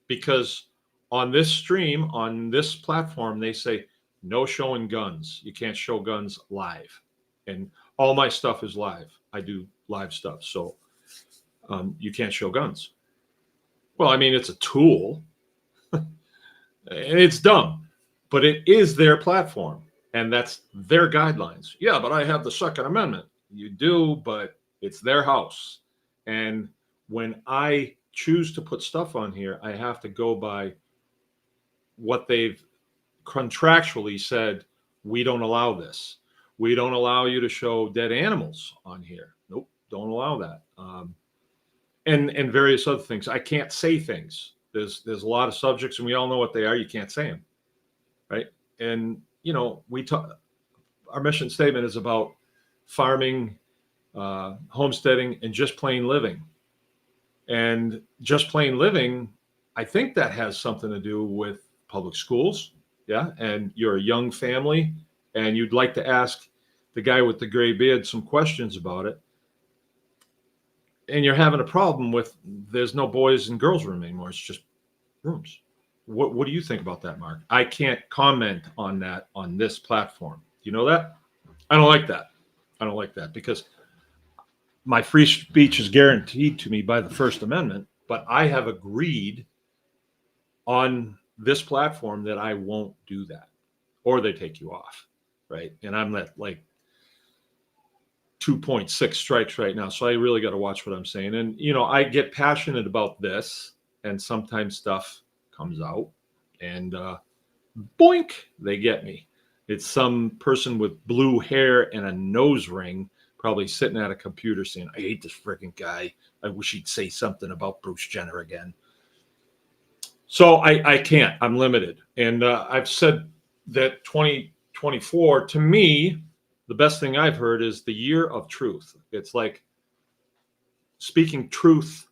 Because on this stream, on this platform, they say no showing guns. You can't show guns live. And all my stuff is live. I do live stuff. So you can't show guns. Well, I mean, it's a tool. And it's dumb. But it is their platform. And that's their guidelines. Yeah, but I have the Second Amendment. You do, but it's their house. And when I choose to put stuff on here, I have to go by what they've contractually said. We don't allow this. We don't allow you to show dead animals on here. Nope, don't allow that. And various other things. I can't say things. There's a lot of subjects, and we all know what they are. You can't say them, right? And we talk. Our mission statement is about farming, homesteading, and just plain living. And just plain living, I think that has something to do with public schools. Yeah. And you're a young family and you'd like to ask the guy with the gray beard some questions about it. And you're having a problem with there's no boys and girls room anymore. It's just rooms. What do you think about that, Mark? I can't comment on that on this platform. Do you know that? I don't like that. I don't like that because my free speech is guaranteed to me by the First Amendment, but I have agreed on this platform that I won't do that, or they take you off, right? And I'm at like 2.6 strikes right now, so I really got to watch what I'm saying. And I get passionate about this, and sometimes stuff comes out, and boink, they get me. It's some person with blue hair and a nose ring, probably sitting at a computer saying, I hate this freaking guy. I wish he'd say something about Bruce Jenner again. So I can't. I'm limited. And I've said that 2024, to me, the best thing I've heard is the year of truth. It's like speaking truth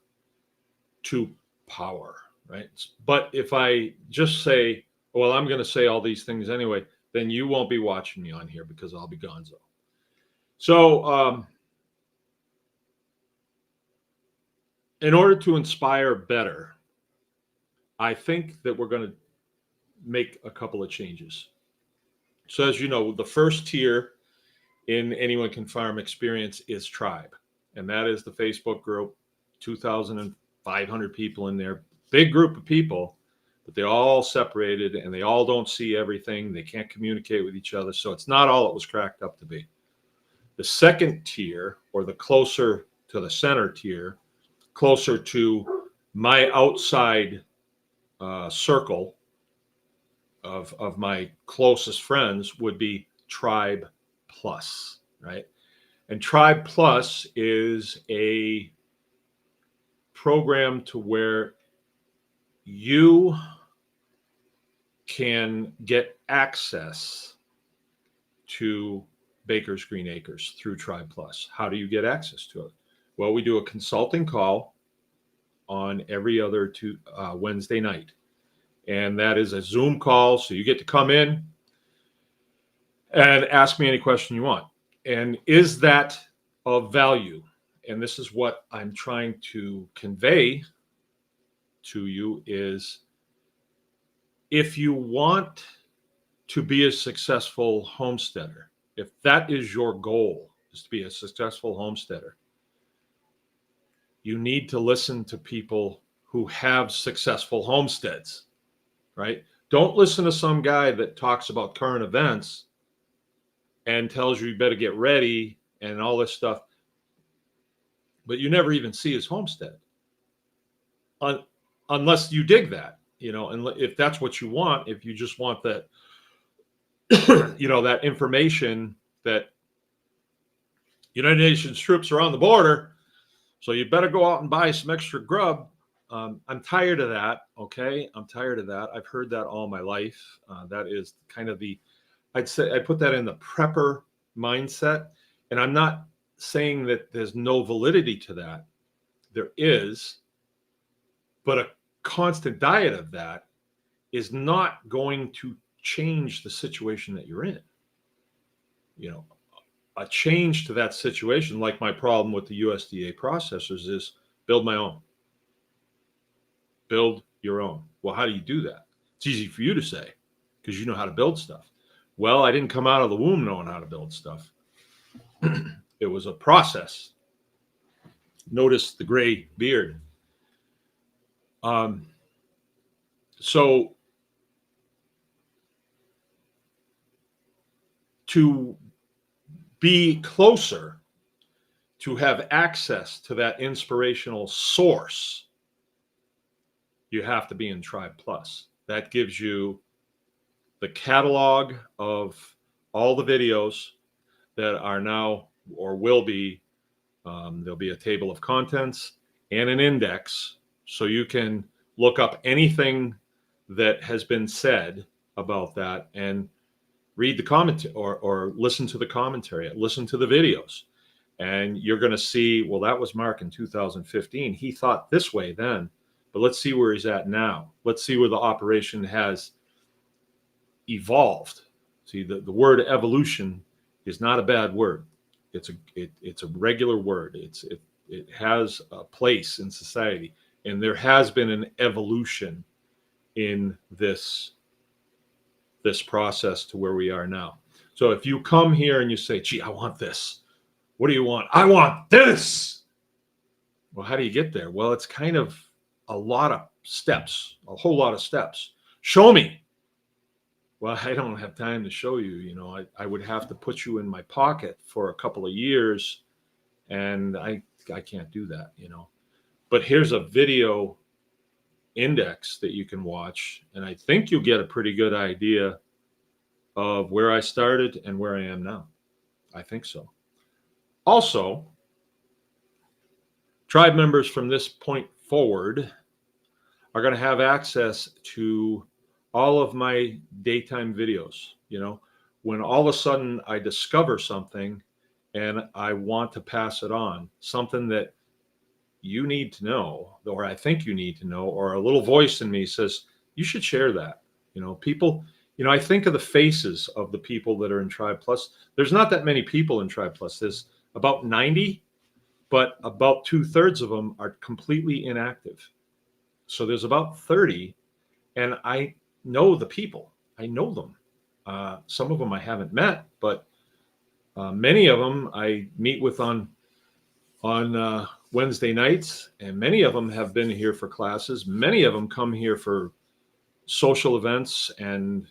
to power, right? But if I just say, well, I'm going to say all these things anyway, then you won't be watching me on here because I'll be gonzo. So in order to inspire better, I think that we're going to make a couple of changes. So as you know, the first tier in Anyone Can Farm experience is Tribe. And that is the Facebook group, 2,500 people in there. Big group of people. but they all separated and they all don't see everything. They can't communicate with each other. So it's not all it was cracked up to be. The second tier, or the closer to the center tier, closer to my outside circle of my closest friends, would be Tribe Plus, right? And Tribe Plus is a program to where you can get access to Baker's Green Acres through Tribe Plus. How do you get access to it? Well, we do a consulting call on every other Wednesday night. And that is a Zoom call. So you get to come in and ask me any question you want. And is that of value? And this is what I'm trying to convey to you is, if you want to be a successful homesteader, if that is your goal, is to be a successful homesteader, you need to listen to people who have successful homesteads, right? Don't listen to some guy that talks about current events and tells you better get ready and all this stuff, but you never even see his homestead. Unless you dig that, and if that's what you want, if you just want that, that information that United Nations troops are on the border, so you better go out and buy some extra grub. I'm tired of that. Okay. I'm tired of that. I've heard that all my life. That is kind of I'd say I put that in the prepper mindset, and I'm not saying that there's no validity to that. There is, but a constant diet of that is not going to change the situation that you're in. A change to that situation, like my problem with the USDA processors, is build my own. Build your own. Well, how do you do that? It's easy for you to say because you know how to build stuff. Well, I didn't come out of the womb knowing how to build stuff. It was a process. Notice the gray beard. So to be closer, to have access to that inspirational source, you have to be in Tribe Plus. That gives you the catalog of all the videos that are now or will be. There'll be a table of contents and an index, so you can look up anything that has been said about that and read the commentary or listen to the commentary, listen to the videos. And you're going to see, well, that was Mark in 2015. He thought this way then, but let's see where he's at now. Let's see where the operation has evolved. See, the word evolution is not a bad word. It's a regular word. It has a place in society, and there has been an evolution in this process to where we are now. So if you come here and you say, gee, I want this. What do you want? I want this. Well, how do you get there? Well, it's kind of a lot of steps, a whole lot of steps. Show me. Well, I don't have time to show you. I would have to put you in my pocket for a couple of years, and I can't do that, But here's a video index that you can watch, and I think you'll get a pretty good idea of where I started and where I am now. I think so. Also, tribe members from this point forward are going to have access to all of my daytime videos. When all of a sudden I discover something and I want to pass it on, something that you need to know, or I think you need to know, or a little voice in me says, you should share that. People, I think of the faces of the people that are in Tribe Plus. There's not that many people in Tribe Plus. There's about 90, but about 2/3 of them are completely inactive. So there's about 30, and I know the people. I know them. Some of them I haven't met, but many of them I meet with on Wednesday nights, and many of them have been here for classes. Many of them come here for social events and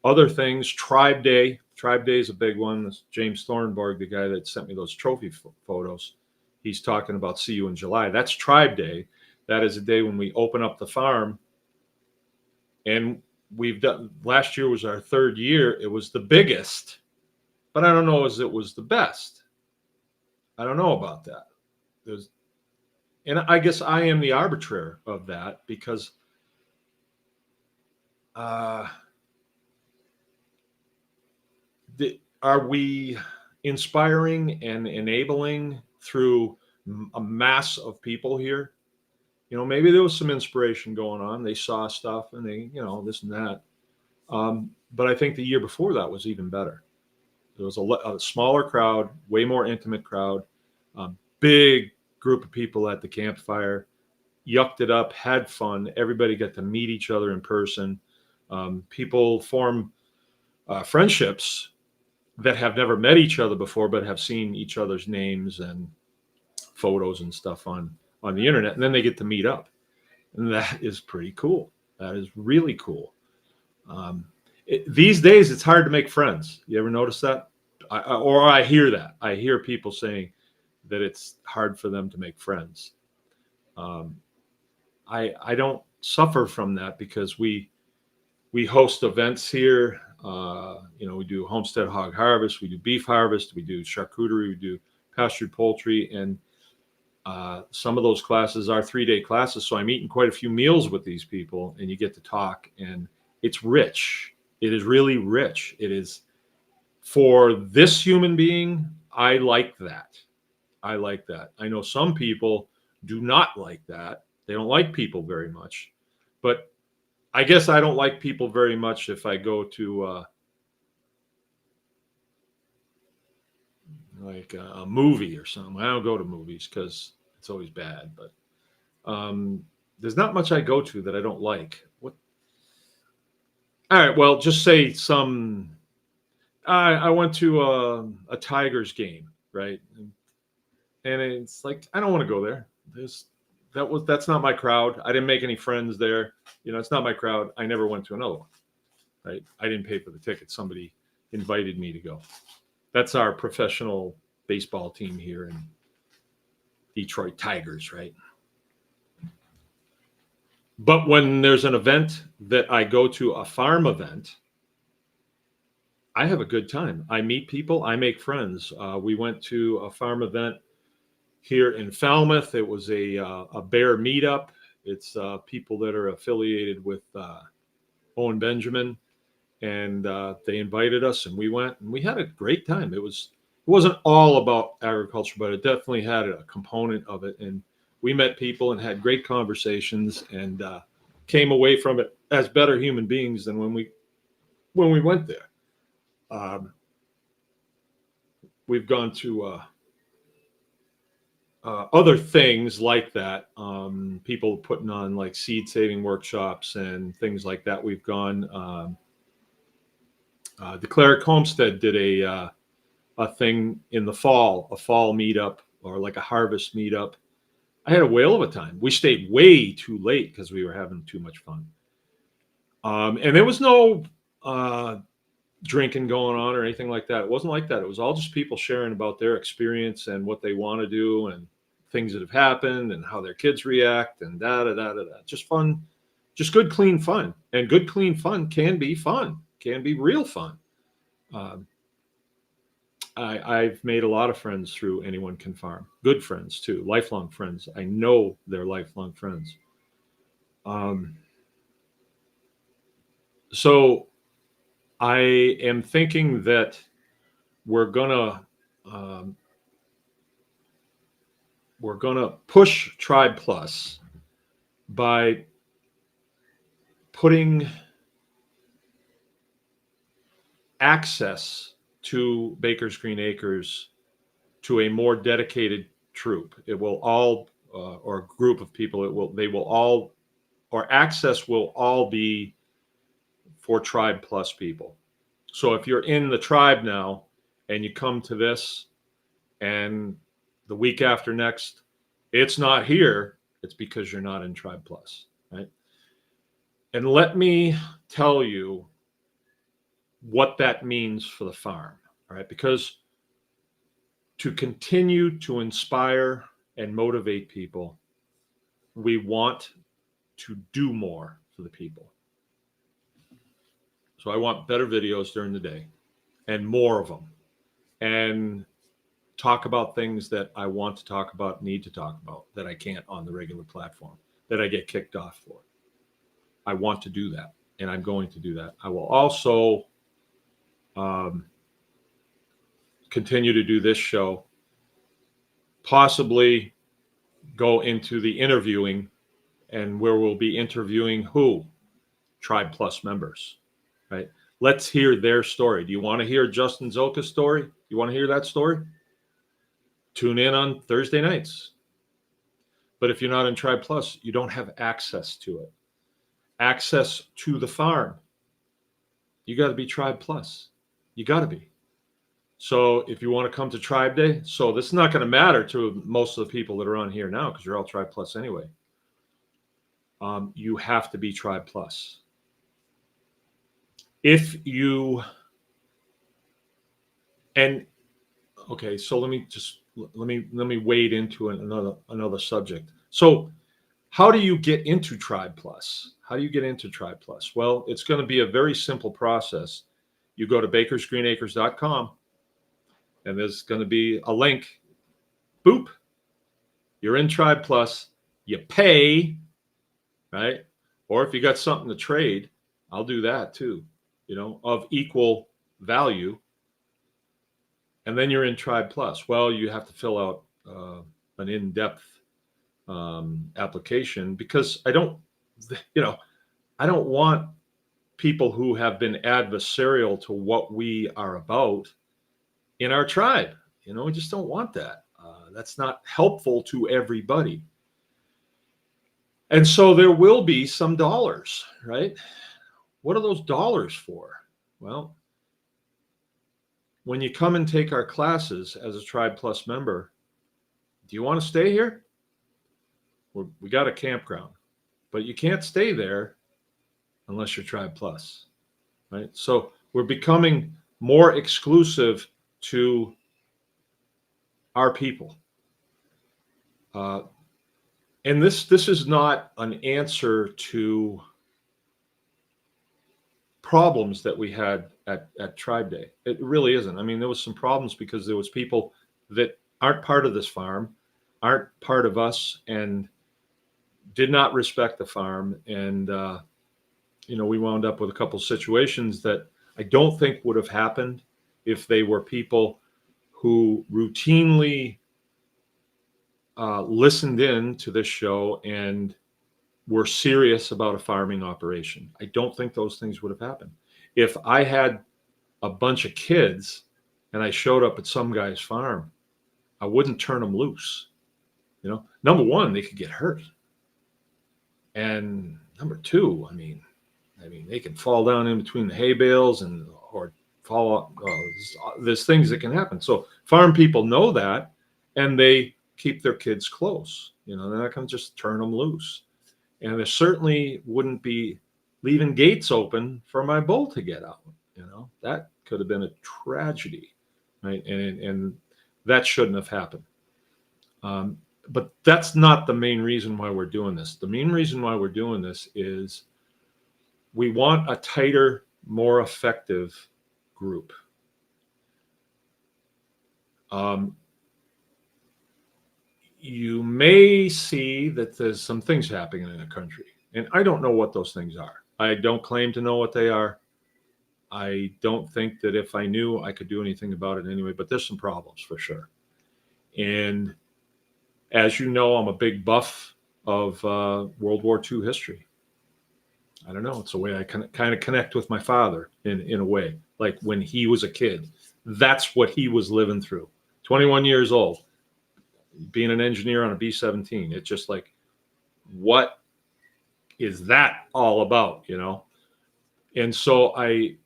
other things. Tribe Day. Tribe Day is a big one. This James Thornburg, the guy that sent me those trophy photos, he's talking about see you in July. That's Tribe Day. That is a day when we open up the farm. And we've done, last year was our third year. It was the biggest, but I don't know as it was the best. I don't know about that. And I guess I am the arbitrator of that because are we inspiring and enabling through a mass of people here? You know, maybe there was some inspiration going on. They saw stuff and they, you know, this and that. But I think the year before that was even better. There was a smaller crowd, way more intimate crowd, big group of people at the campfire, yucked it up, had fun. Everybody got to meet each other in person. People form friendships that have never met each other before, but have seen each other's names and photos and stuff on the internet. And then they get to meet up. And that is pretty cool. That is really cool. These days, it's hard to make friends. You ever notice that? I hear that. I hear people saying that it's hard for them to make friends. I don't suffer from that because we host events here. You know, we do homestead hog harvest, we do beef harvest, we do charcuterie, we do pastured poultry, and some of those classes are 3-day classes. So I'm eating quite a few meals with these people, and you get to talk, and it's rich. It is really rich. It is for this human being. I like that. I like that. I know some people do not like that. They don't like people very much, but I guess I don't like people very much if I go to like a movie or something. I don't go to movies because it's always bad, but there's not much I go to that I don't like. What? All right, well, just say some. I went to a Tigers game, right? And it's like I don't want to go there. That's not my crowd. I didn't make any friends there. You know, it's not my crowd. I never went to another one. Right? I didn't pay for the ticket. Somebody invited me to go. That's our professional baseball team here in Detroit Tigers, right? But when there's an event that I go to, a farm event, I have a good time. I meet people. I make friends. We went to a farm event here in Falmouth. It was a bear meetup. It's people that are affiliated with Owen Benjamin, and they invited us, and we went, and we had a great time. It wasn't all about agriculture, but it definitely had a component of it, and we met people and had great conversations, and came away from it as better human beings than when we went there. We've gone to other things like that. People putting on like seed saving workshops and things like that. We've gone. The Cleric Homestead did a thing in the fall, a fall meetup or like a harvest meetup. I had a whale of a time. We stayed way too late because we were having too much fun. And there was no drinking going on or anything like that. It wasn't like that. It was all just people sharing about their experience and what they want to do and things that have happened and how their kids react and just fun, just good, clean fun. And good, clean fun can be fun, can be real fun. I've made a lot of friends through Anyone Can Farm. Good friends too, lifelong friends. I know they're lifelong friends. So I am thinking that we're gonna push Tribe Plus by putting access to Baker's Green Acres to a more dedicated troop. It will all, or a group of people, access will all be for Tribe Plus people. So if you're in the tribe now and you come to this and the week after next, it's not here, it's because you're not in Tribe Plus, right? And let me tell you what that means for the farm, all right? Because to continue to inspire and motivate people, we want to do more for the people. So I want better videos during the day and more of them, and talk about things that I want to talk about, need to talk about, that I can't on the regular platform, that I get kicked off for. I want to do that, and I'm going to do that. I will also continue to do this show, possibly go into the interviewing, and where we'll be interviewing who? Tribe Plus members, right? Let's hear their story. Do you want to hear Justin Zoka's story? You want to hear that story? Tune in on Thursday nights. But if you're not in Tribe Plus, you don't have access to it. Access to the farm. You got to be Tribe Plus. You got to be. So if you want to come to Tribe Day, so this is not going to matter to most of the people that are on here now because you're all Tribe Plus anyway. You have to be Tribe Plus. If you, and okay, so let me wade into another subject. So how do you get into Tribe Plus? How do you get into Tribe Plus? Well, it's going to be a very simple process. You go to bakersgreenacres.com, and there's going to be a link. Boop. You're in Tribe Plus. You pay, right? Or if you got something to trade, I'll do that too, of equal value. And then you're in Tribe Plus. Well, you have to fill out an in-depth application, because I don't want people who have been adversarial to what we are about in our tribe. We just don't want that. That's not helpful to everybody. And so there will be some dollars, right? What are those dollars for? Well, when you come and take our classes as a Tribe Plus member, do you want to stay here? We got a campground, but you can't stay there unless you're Tribe Plus, right? So we're becoming more exclusive to our people. And this is not an answer to problems that we had at Tribe Day. It really isn't. I mean, there was some problems because there was people that aren't part of this farm, aren't part of us, and did not respect the farm. And, we wound up with a couple situations that I don't think would have happened if they were people who routinely listened in to this show and were serious about a farming operation. I don't think those things would have happened. If I had a bunch of kids and I showed up at some guy's farm, I wouldn't turn them loose. Number one, they could get hurt. And number two, I mean, they can fall down in between the hay bales or fall off. There's things that can happen. So farm people know that, and they keep their kids close. They're not going to just turn them loose. And there certainly wouldn't be leaving gates open for my bull to get out. That could have been a tragedy, right? And that shouldn't have happened. But that's not the main reason why we're doing this. The main reason why we're doing this is we want a tighter, more effective group. You may see that there's some things happening in the country, and I don't know what those things are. I don't claim to know what they are. I don't think that if I knew, I could do anything about it anyway, but there's some problems for sure. And as you know, I'm a big buff of World War II history. I don't know. It's a way I kind of connect with my father in a way, like when he was a kid. That's what he was living through. 21 years old. Being an engineer on a B-17, it's just like, what is that all about, And so I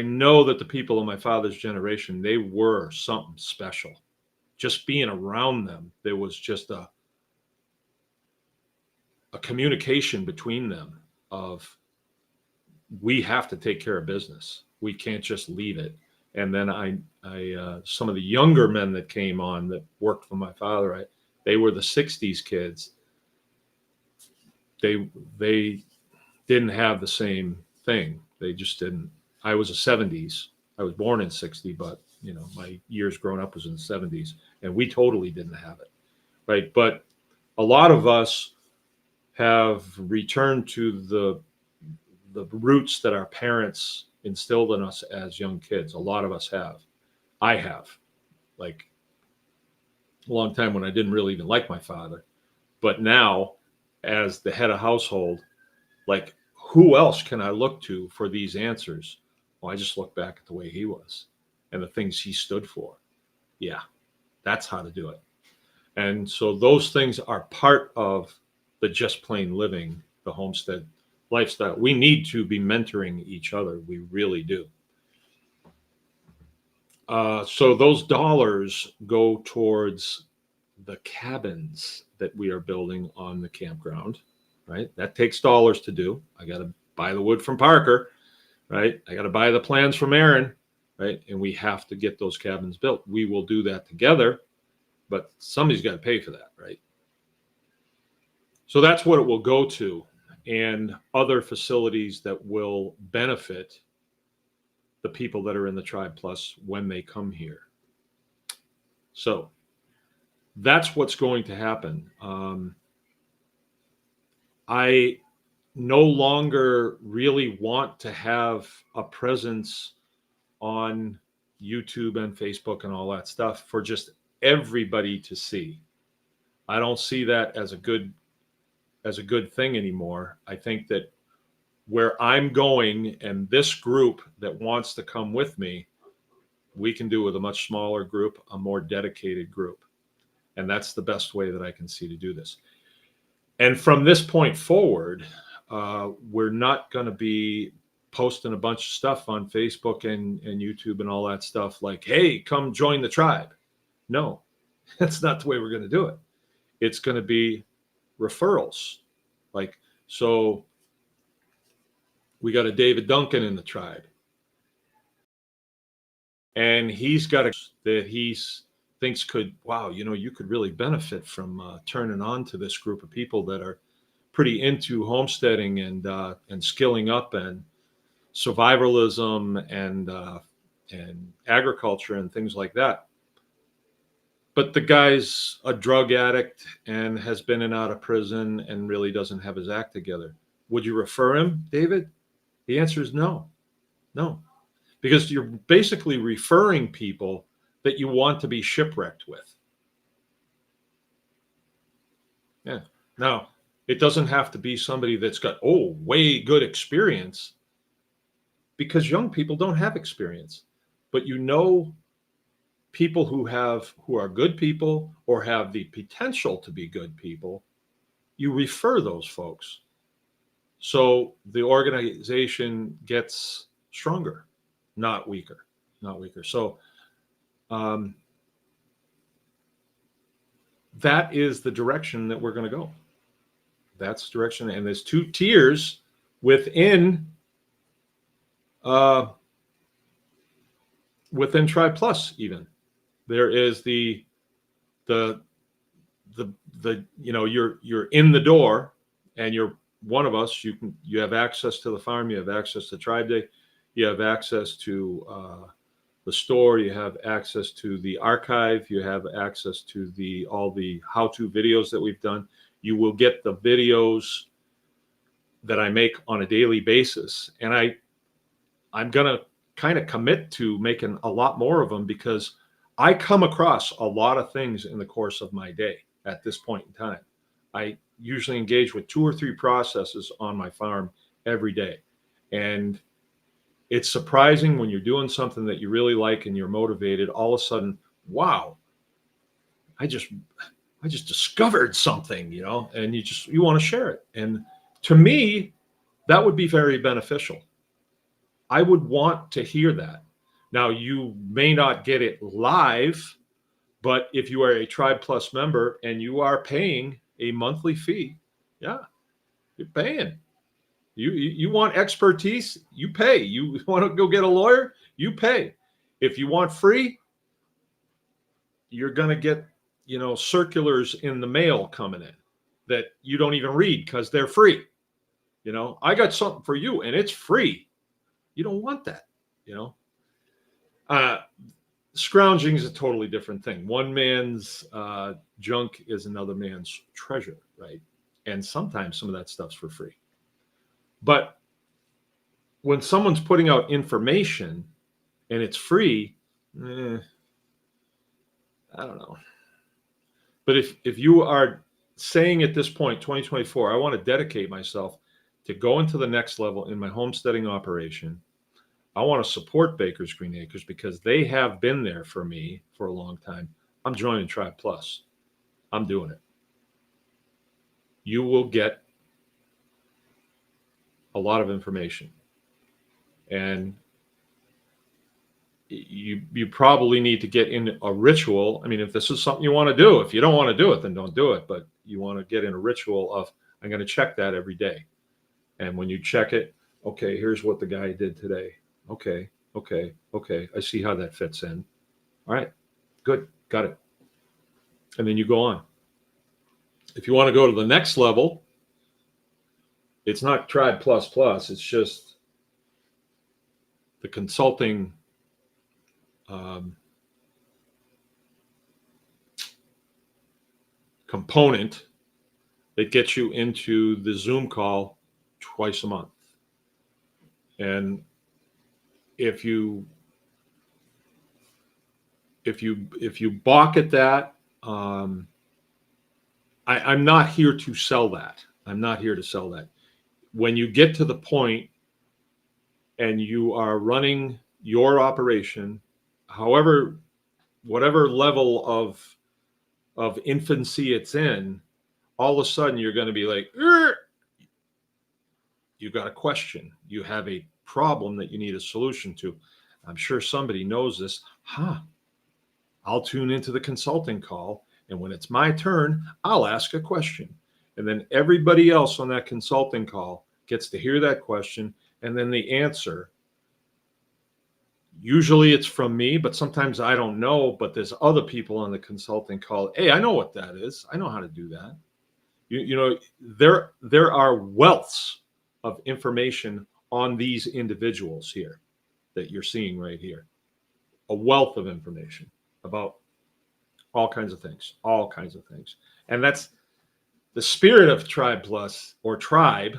know that the people of my father's generation, they were something special. Just being around them, there was just a communication between them of we have to take care of business. We can't just leave it. And then some of the younger men that came on that worked for my father, they were the '60s kids. They didn't have the same thing. They just didn't. I was a '70s. I was born in '60, but my years growing up was in the '70s, and we totally didn't have it, right? But a lot of us have returned to the roots that our parents instilled in us as young kids. A lot of us have. I have, like a long time when I didn't really even like my father, but now as the head of household, like who else can I look to for these answers? Well, I just look back at the way he was and the things he stood for. Yeah, that's how to do it. And so those things are part of the just plain living, the homestead lifestyle. We need to be mentoring each other. We really do. So those dollars go towards the cabins that we are building on the campground, right? That takes dollars to do. I got to buy the wood from Parker, right? I got to buy the plans from Aaron, right? And we have to get those cabins built. We will do that together, but somebody's got to pay for that, right? So that's what it will go to, and other facilities that will benefit the people that are in the Tribe Plus when they come here. So that's what's going to happen. I no longer really want to have a presence on YouTube and Facebook and all that stuff for just everybody to see. I don't see that as a good thing anymore. I think that where I'm going and this group that wants to come with me, we can do with a much smaller group, a more dedicated group. And that's the best way that I can see to do this. And from this point forward, we're not going to be posting a bunch of stuff on Facebook and YouTube and all that stuff like, hey, come join the tribe. No, that's not the way we're going to do it. It's going to be referrals. Like, so we got a David Duncan in the tribe. And he's got a that he's thinks could, wow, you could really benefit from turning on to this group of people that are pretty into homesteading and skilling up and survivalism and agriculture and things like that. But the guy's a drug addict and has been in and out of prison and really doesn't have his act together. Would you refer him, David? The answer is no. Because you're basically referring people that you want to be shipwrecked with. Yeah. Now, it doesn't have to be somebody that's got, way good experience, because young people don't have experience. But people who are good people or have the potential to be good people, you refer those folks. So the organization gets stronger, not weaker. So that is the direction that we're going to go. That's the direction. And there's 2 tiers within Tribe Plus. Even there is the you're in the door and you're one of us. You have access to the farm. You have access to Tribe Day. You have access to the store. You have access to the archive. You have access to all the how-to videos that we've done. You will get the videos that I make on a daily basis, and I'm gonna kind of commit to making a lot more of them, because I come across a lot of things in the course of my day at this point in time. I usually engage with 2 or 3 processes on my farm every day, and it's surprising when you're doing something that you really like and you're motivated, all of a sudden, wow, I just discovered something, and you want to share it. And to me, that would be very beneficial. I would want to hear that. Now, you may not get it live, but if you are a Tribe Plus member and you are paying a monthly fee, yeah, you're paying. You want expertise, you pay. You want to go get a lawyer, you pay. If you want free, you're going to get, circulars in the mail coming in that you don't even read because they're free. I got something for you and it's free. You don't want that, Scrounging is a totally different thing. One man's junk is another man's treasure, right? And sometimes some of that stuff's for free. But when someone's putting out information and it's free, I don't know. But if you are saying at this point, 2024, I want to dedicate myself to go into the next level in my homesteading operation, I want to support Baker's Green Acres because they have been there for me for a long time. I'm joining Tribe Plus. I'm doing it. You will get a lot of information. And you probably need to get in a ritual. I mean, if this is something you want to do, if you don't want to do it, then don't do it. But you want to get in a ritual of, I'm going to check that every day. And when you check it, okay, here's what the guy did today. Okay. I see how that fits in. All right, good, got it. And then you go on. If you want to go to the next level, it's not Tribe Plus Plus. It's just the consulting component that gets you into the Zoom call twice a month. And if you balk at that, I'm not here to sell that. I'm not here to sell that. When you get to the point and you are running your operation, whatever level of infancy it's in, all of a sudden you're going to be like, you got a question. You have a problem that you need a solution to. I'm sure somebody knows this. I'll tune into the consulting call, and when it's my turn, I'll ask a question. And then everybody else on that consulting call gets to hear that question, and then the answer. Usually it's from me, but sometimes I don't know, but there's other people on the consulting call. Hey, I know what that is. I know how to do that. There are wealths of information on these individuals here that you're seeing right here. A wealth of information about all kinds of things. And that's the spirit of Tribe Plus or Tribe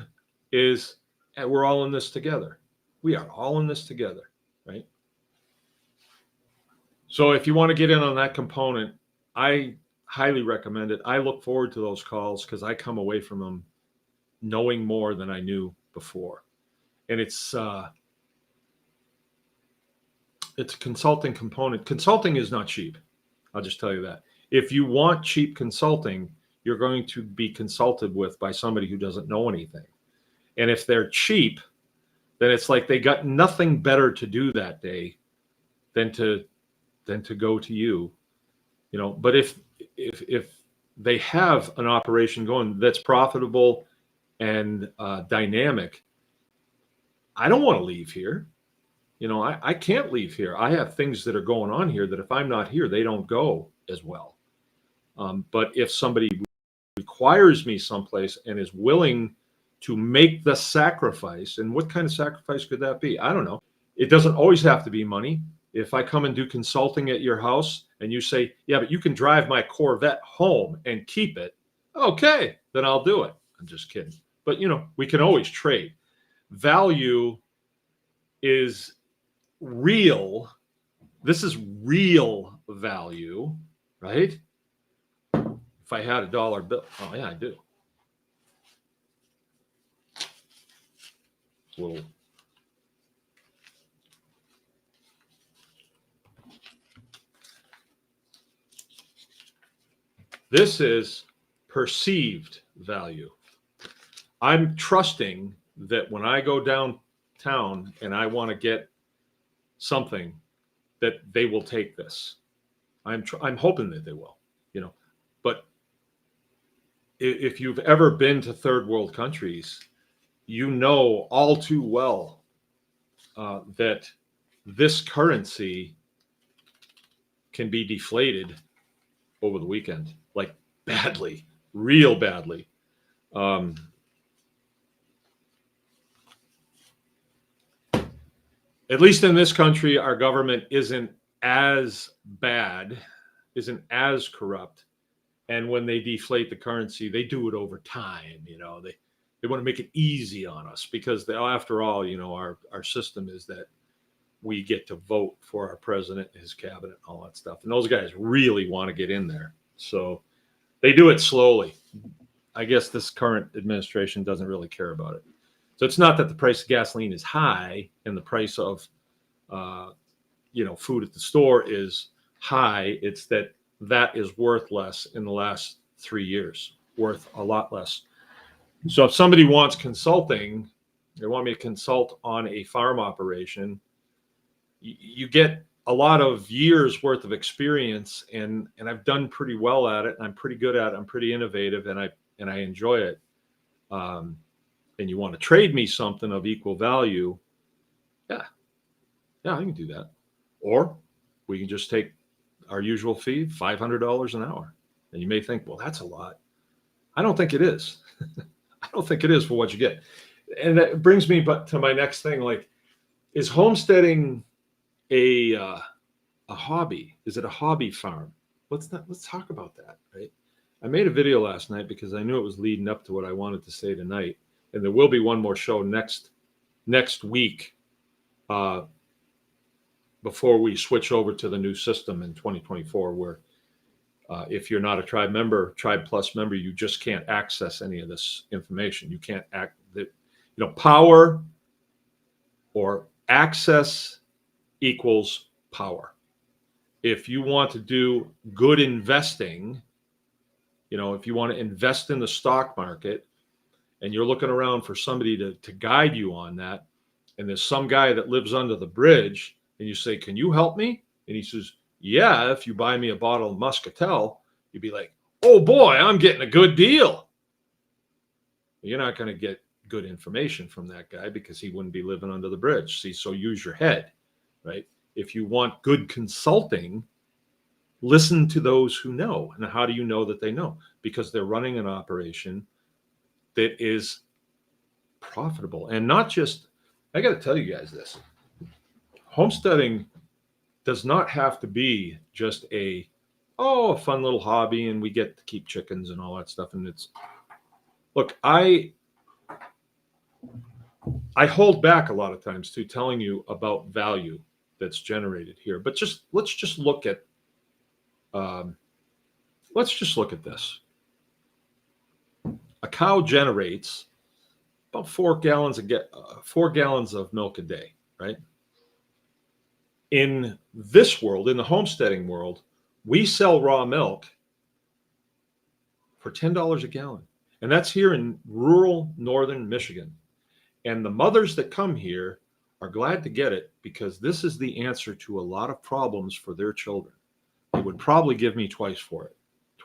is, and we're all in this together. We are all in this together, right? So if you want to get in on that component, I highly recommend it. I look forward to those calls because I come away from them knowing more than I knew before. And it's a consulting component. Consulting is not cheap. I'll just tell you that. If you want cheap consulting, you're going to be consulted with by somebody who doesn't know anything. And if they're cheap, then it's like they got nothing better to do that day than to go to you. But if they have an operation going that's profitable and dynamic, I don't want to leave here. I can't leave here. I have things that are going on here that if I'm not here, they don't go as well. But if somebody requires me someplace and is willing to make the sacrifice, and what kind of sacrifice could that be? I don't know. It doesn't always have to be money. If I come and do consulting at your house and you say, yeah, but you can drive my Corvette home and keep it, okay, then I'll do it. I'm just kidding. But, we can always trade. Value is real. This is real value, right? If I had a dollar bill, oh yeah, I do. Little. This is perceived value. I'm trusting that when I go downtown and I want to get something, that they will take this. I'm hoping that they will, But if you've ever been to third world countries, you know all too well that this currency can be deflated over the weekend, like badly, real badly. Um, at least in this country, our government isn't as bad, isn't as corrupt. And when they deflate the currency, they do it over time. They want to make it easy on us because after all, our system is that we get to vote for our president, his cabinet, all that stuff. And those guys really want to get in there. So they do it slowly. I guess this current administration doesn't really care about it. So it's not that the price of gasoline is high and the price of, food at the store is high. It's that is worth less in the last 3 years, worth a lot less. So if somebody wants consulting, they want me to consult on a farm operation, you get a lot of years worth of experience, and I've done pretty well at it, and I'm pretty good at it. I'm pretty innovative, and I enjoy it. And you want to trade me something of equal value, yeah, I can do that. Or we can just take our usual fee, $500 an hour. And you may think, well, that's a lot. I don't think it is. I don't think it is for what you get. And that brings me to my next thing. Like, is homesteading a hobby? Is it a hobby farm? Let's talk about that, right? I made a video last night because I knew it was leading up to what I wanted to say tonight. And there will be one more show next week before we switch over to the new system in 2024, where if you're not a Tribe Plus member, you just can't access any of this information. You can't power or access equals power. If you want to do good investing, if you want to invest in the stock market and you're looking around for somebody to guide you on that, and there's some guy that lives under the bridge, and you say, can you help me? And he says, yeah, if you buy me a bottle of Muscatel, you'd be like, oh boy, I'm getting a good deal. You're not going to get good information from that guy because he wouldn't be living under the bridge. See, so use your head, right? If you want good consulting, listen to those who know. And how do you know that they know? Because they're running an operation that is profitable. And not just, I got to tell you guys this. Homesteading does not have to be just a fun little hobby and we get to keep chickens and all that stuff. And look, I hold back a lot of times too, telling you about value that's generated here. But let's just look at this. A cow generates about 4 gallons of milk a day, right? In this world, in the homesteading world, we sell raw milk for $10 a gallon. And that's here in rural northern Michigan. And the mothers that come here are glad to get it because this is the answer to a lot of problems for their children. They would probably give me twice what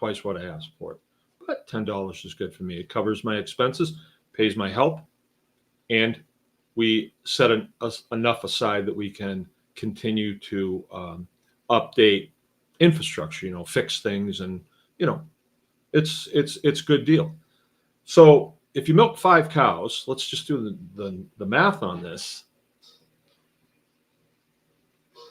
I asked for it. But $10 is good for me. It covers my expenses, pays my help, and we set enough aside that we can continue to update infrastructure, fix things, and it's good deal. So if you milk 5 cows, let's just do the math on this.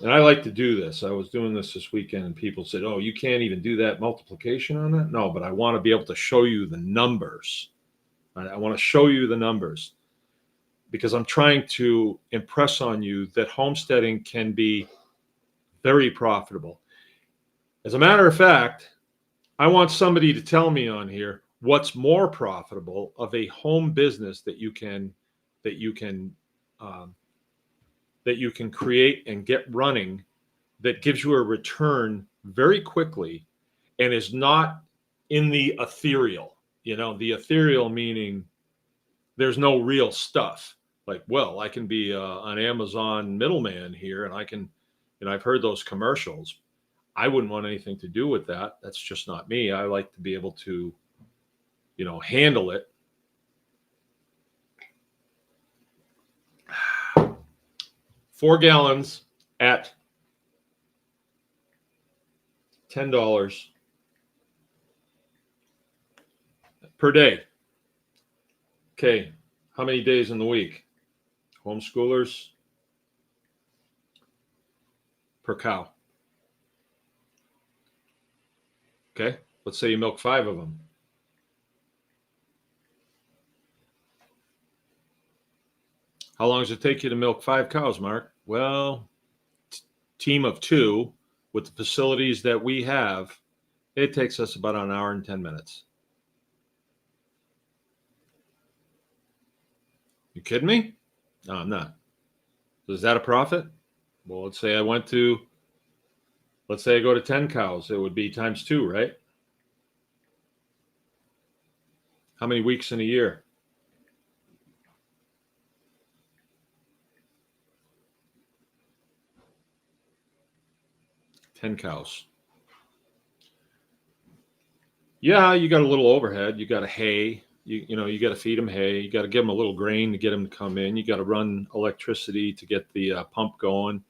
And I like to do this. I was doing this weekend, and people said, "Oh, you can't even do that multiplication on that." No, but I want to be able to show you the numbers. I want to show you the numbers because I'm trying to impress on you that homesteading can be very profitable. As a matter of fact, I want somebody to tell me on here what's more profitable of a home business that you can create and get running that gives you a return very quickly and is not in the ethereal. The ethereal meaning there's no real stuff. Like, well, I can be an Amazon middleman here, and I can, I've heard those commercials. I wouldn't want anything to do with that. That's just not me. I like to be able to, handle it. 4 gallons at $10 per day. Okay, how many days in the week? Homeschoolers per cow. Okay, let's say you milk 5 of them. How long does it take you to milk 5 cows, Mark? Well, team of 2 with the facilities that we have, it takes us about an hour and 10 minutes. You kidding me? No, I'm not. So is that a profit? Well, let's say I go to 10 cows. It would be times 2, right? How many weeks in a year? $10 cows. Yeah, you got a little overhead. You got a hay. You got to feed them hay. You got to give them a little grain to get them to come in. You got to run electricity to get the pump going.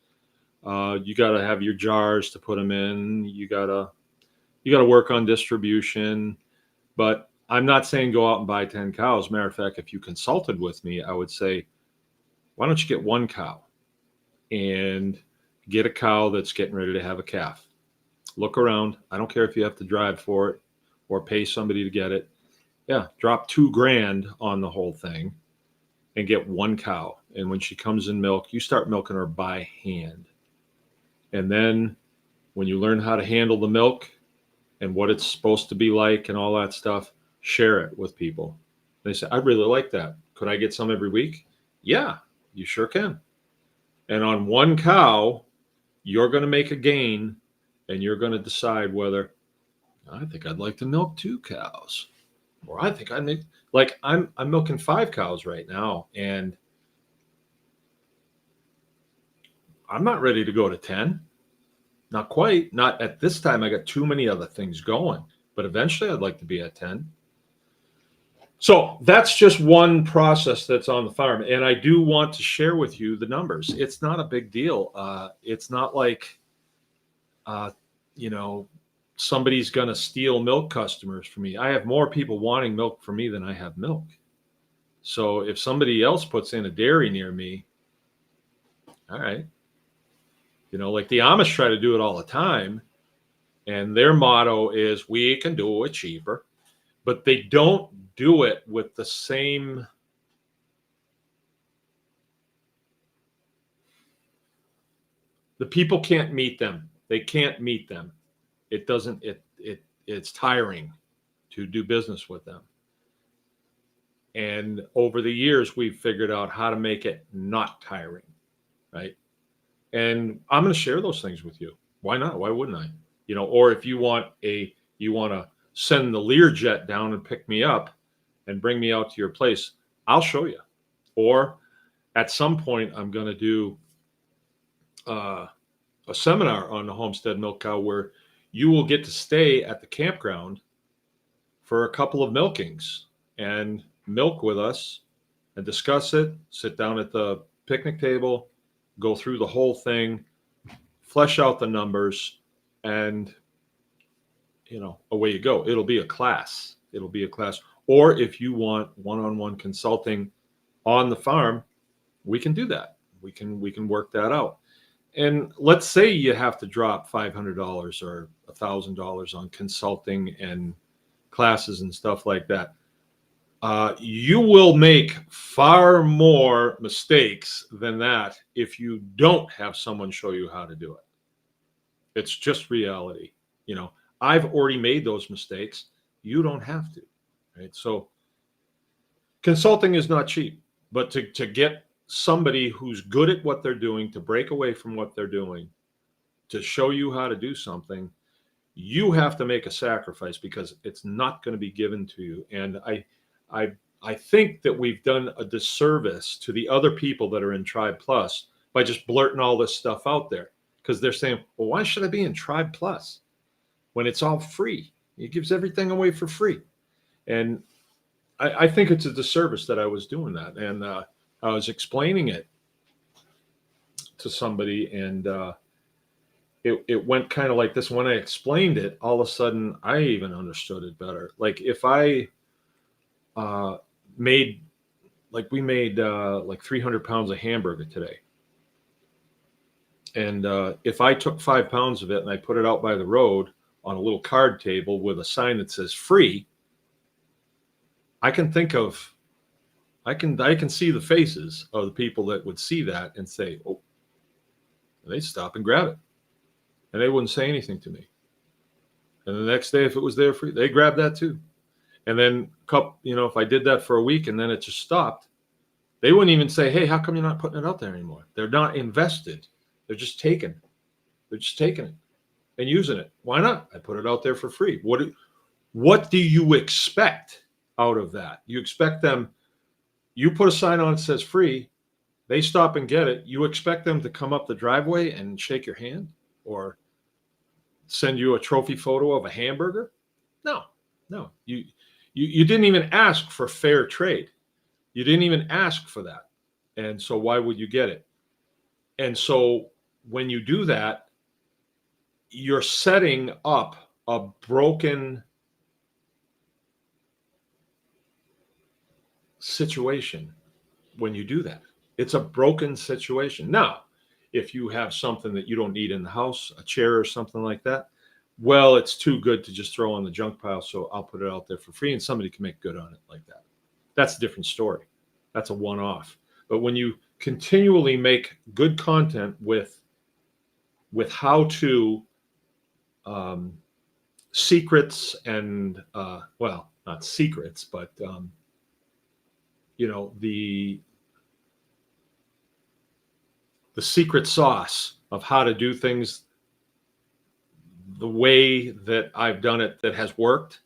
You got to have your jars to put them in. You got to work on distribution. But I'm not saying go out and buy 10 cows. Matter of fact, if you consulted with me, I would say, why don't you get 1 cow and get a cow that's getting ready to have a calf? Look around. I don't care if you have to drive for it or pay somebody to get it. Yeah, drop $2,000 on the whole thing and get 1 cow. And when she comes in milk, you start milking her by hand. And then when you learn how to handle the milk and what it's supposed to be like and all that stuff, share it with people. They say, I really like that. Could I get some every week? Yeah, you sure can. And on 1 cow, you're going to make a gain, and you're going to decide whether, I think I'd like to milk 2 cows. Or I think I'd make, like I'm milking 5 cows right now, and I'm not ready to go to 10. Not quite. Not at this time. I got too many other things going. But eventually I'd like to be at 10. So that's just one process that's on the farm. And I do want to share with you the numbers. It's not a big deal. It's not like, somebody's going to steal milk customers from me. I have more people wanting milk from me than I have milk. So if somebody else puts in a dairy near me, all right. Like the Amish try to do it all the time. And their motto is, we can do it cheaper. But they don't do it with the same. The people can't meet them. They can't meet them. It's tiring to do business with them. And over the years, we've figured out how to make it not tiring, right? And I'm going to share those things with you. Why not? Why wouldn't I? Or if you want to send the Learjet down and pick me up and bring me out to your place, I'll show you. Or at some point, I'm going to do a seminar on the Homestead Milk Cow where you will get to stay at the campground for a couple of milkings and milk with us and discuss it, sit down at the picnic table, go through the whole thing, flesh out the numbers, and away you go. It'll be a class. Or if you want one-on-one consulting on the farm, we can do that. We can work that out. And let's say you have to drop $500 or $1,000 on consulting and classes and stuff like that. You will make far more mistakes than that if you don't have someone show you how to do it. It's just reality. I've already made those mistakes. You don't have to, right? So consulting is not cheap, but to get somebody who's good at what they're doing to break away from what they're doing, to show you how to do something, you have to make a sacrifice because it's not going to be given to you. And I think that we've done a disservice to the other people that are in Tribe Plus by just blurting all this stuff out there, because they're saying, well, why should I be in Tribe Plus when it's all free? It gives everything away for free. And I think it's a disservice that I was doing that. And I was explaining it to somebody, and it went kind of like this. When I explained it, all of a sudden I even understood it better. Like if I uh, made, like we made like 300 pounds of hamburger today. And if I took 5 pounds of it and I put it out by the road on a little card table with a sign that says free, I can think of, I can see the faces of the people that would see that and say, oh, and they'd stop and grab it. And they wouldn't say anything to me. And the next day, if it was there free, they grabbed that too. And then, if I did that for a week and then it just stopped, they wouldn't even say, hey, how come you're not putting it out there anymore? They're not invested. They're just taking. They're just taking it and using it. Why not? I put it out there for free. What do you expect out of that? You expect them, you put a sign on it that says free, they stop and get it. You expect them to come up the driveway and shake your hand or send you a trophy photo of a hamburger? No. You didn't even ask for fair trade. You didn't even ask for that. And so why would you get it? And so when you do that, you're setting up a broken situation when you do that. It's a broken situation. Now, if you have something that you don't need in the house, a chair or something like that, well, it's too good to just throw on the junk pile, so I'll put it out there for free and somebody can make good on it like that. That's a different story. That's a one-off. But when you continually make good content with how to secrets and well, not secrets, but the secret sauce of how to do things the way that I've done it that has worked,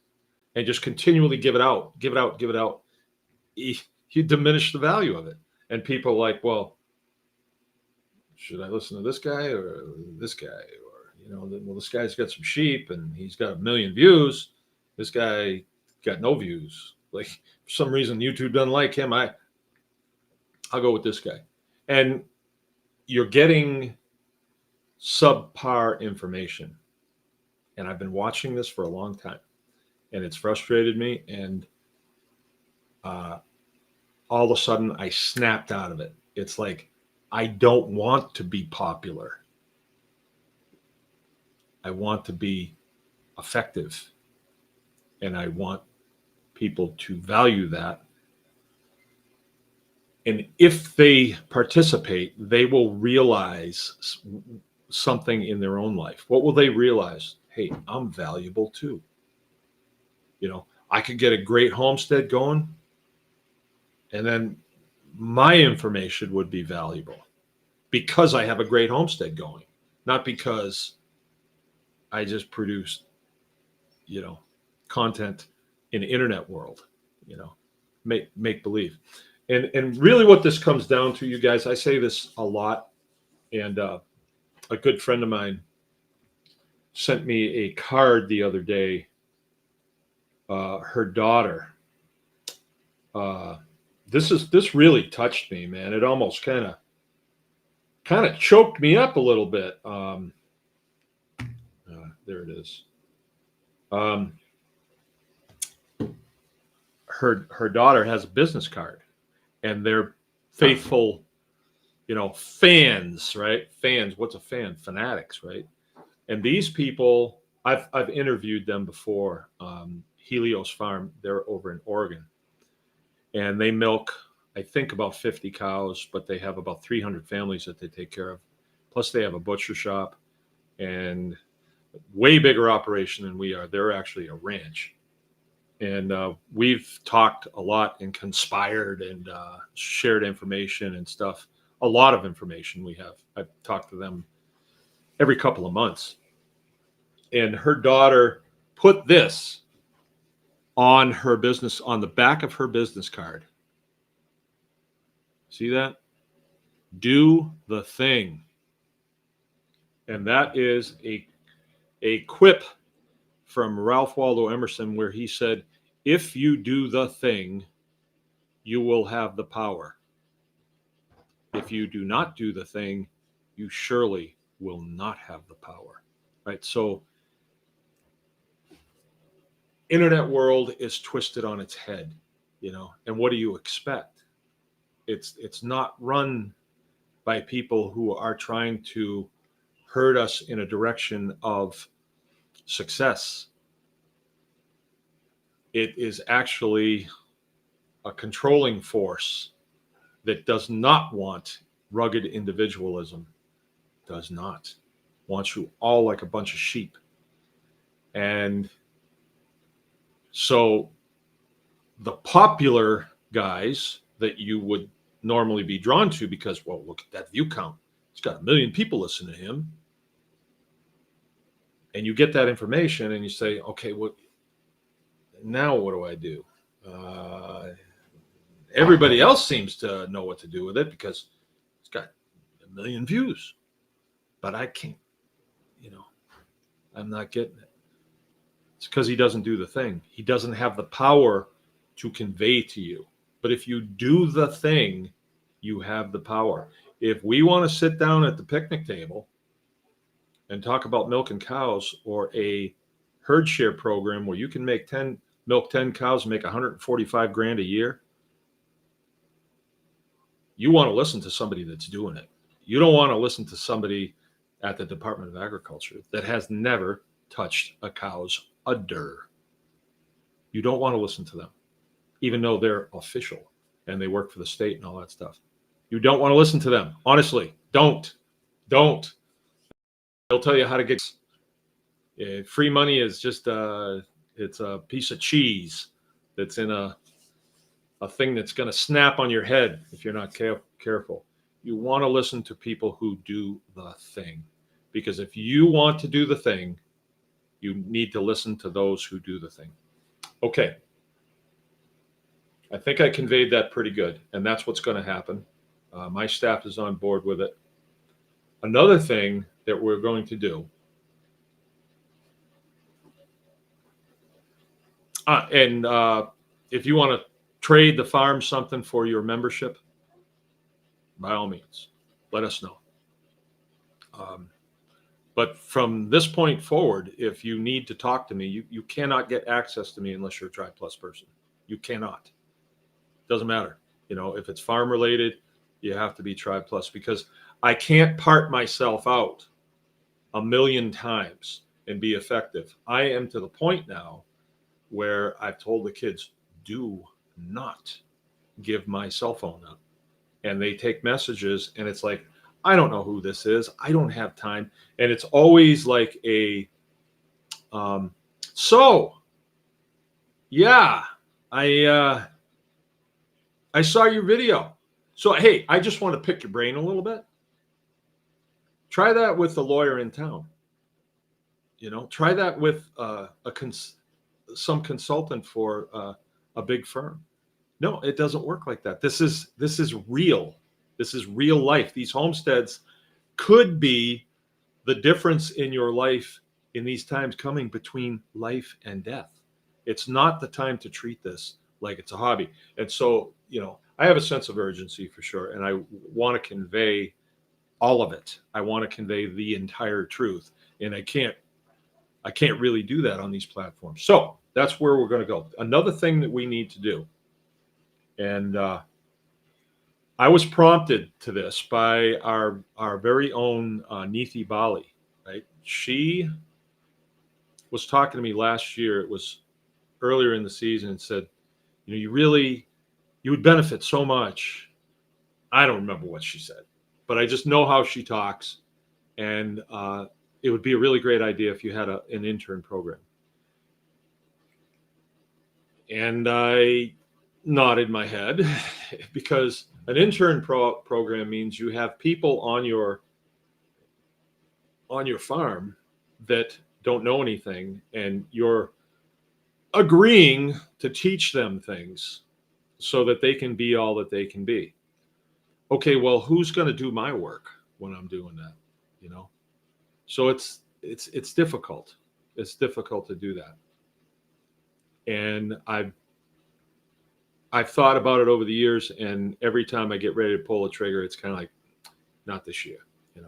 and just continually give it out, you diminish the value of it. And people are like, well, should I listen to this guy or this guy? Or, well, this guy's got some sheep and he's got 1 million views. This guy got no views. Like, for some reason, YouTube doesn't like him. I'll go with this guy. And you're getting subpar information. And I've been watching this for a long time, and it's frustrated me. And all of a sudden, I snapped out of it. It's like, I don't want to be popular. I want to be effective, and I want people to value that. And if they participate, they will realize something in their own life. What will they realize? Hey, I'm valuable too. I could get a great homestead going, and then my information would be valuable because I have a great homestead going, not because I just produced, content in the internet world, make believe. And really what this comes down to, you guys, I say this a lot, and a good friend of mine sent me a card the other day. Her daughter, this really touched me, man. It almost kind of choked me up a little bit. There it is. Her daughter has a business card, and they're faithful, fans, right? Fans. What's a fan? Fanatics, right? And these people, I've interviewed them before. Helios Farm, they're over in Oregon, and they milk, I think, about 50 cows, but they have about 300 families that they take care of. Plus, they have a butcher shop and way bigger operation than we are. They're actually a ranch. And we've talked a lot and conspired and shared information and stuff. A lot of information we have. I've talked to them every couple of months. And her daughter put this on her business, on the back of her business card. See that? Do the thing. And that is a quip from Ralph Waldo Emerson, where he said, if you do the thing, you will have the power. If you do not do the thing, you surely will not have the power, right? So internet world is twisted on its head, and what do you expect? It's not run by people who are trying to herd us in a direction of success. It is actually a controlling force that does not want rugged individualism, does not, wants you all like a bunch of sheep. And so the popular guys that you would normally be drawn to because, well, look at that view count. He's got 1 million people listening to him. And you get that information and you say, okay, now what do I do? Everybody else seems to know what to do with it because it's got 1 million views. But I can't, I'm not getting it. It's because he doesn't do the thing. He doesn't have the power to convey to you. But if you do the thing, you have the power. If we want to sit down at the picnic table and talk about milking cows, or a herd share program where you can milk 10 cows and make 145 grand a year, you want to listen to somebody that's doing it. You don't want to listen to somebody at the Department of Agriculture that has never touched a cow's udder. You don't want to listen to them, even though they're official and they work for the state and all that stuff. You don't want to listen to them. Honestly, don't. They'll tell you how to get. Free money is just it's a piece of cheese that's in a thing that's going to snap on your head if you're not careful. You want to listen to people who do the thing, because if you want to do the thing, you need to listen to those who do the thing. Okay. I think I conveyed that pretty good, and that's what's going to happen. My staff is on board with it. Another thing that we're going to do, if you want to trade the farm something for your membership, by all means, let us know. But from this point forward, if you need to talk to me, you cannot get access to me unless you're a Tribe Plus person. You cannot. Doesn't matter. If it's farm related, you have to be Tribe Plus, because I can't part myself out 1 million times and be effective. I am to the point now where I've told the kids, do not give my cell phone up. And they take messages and it's like, I don't know who this is. I don't have time. And it's always like yeah, I saw your video. So, hey, I just want to pick your brain a little bit. Try that with the lawyer in town. Try that with some consultant for a big firm. No, it doesn't work like that. This is real. This is real life. These homesteads could be the difference in your life in these times coming between life and death. It's not the time to treat this like it's a hobby. And so, I have a sense of urgency for sure. And I want to convey all of it. I want to convey the entire truth. And I can't really do that on these platforms. So that's where we're going to go. Another thing that we need to do, and I was prompted to this by our very own Neethi Bali, right? She was talking to me last year. It was earlier in the season, and said, you would benefit so much. I don't remember what she said, but I just know how she talks. And it would be a really great idea if you had an intern program. And I nodded my head, because an intern program means you have people on your farm that don't know anything, and you're agreeing to teach them things so that they can be all that they can be. Okay, well, who's going to do my work when I'm doing that? So it's difficult. It's difficult to do that. And I've thought about it over the years, and every time I get ready to pull a trigger, it's kind of like, not this year.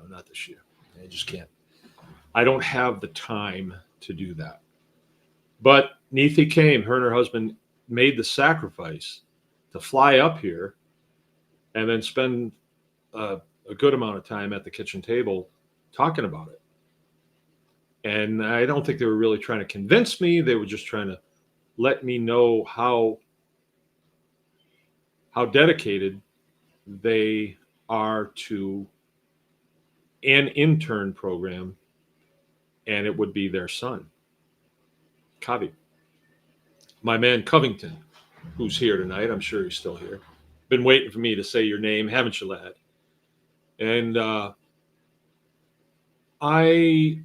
not this year. I just can't. I don't have the time to do that. But Neethi came, her and her husband made the sacrifice to fly up here and then spend a good amount of time at the kitchen table talking about it. And I don't think they were really trying to convince me. They were just trying to let me know how dedicated they are to an intern program, and it would be their son, Kavi. My man Covington, who's here tonight. I'm sure he's still here. Been waiting for me to say your name, haven't you, lad? And I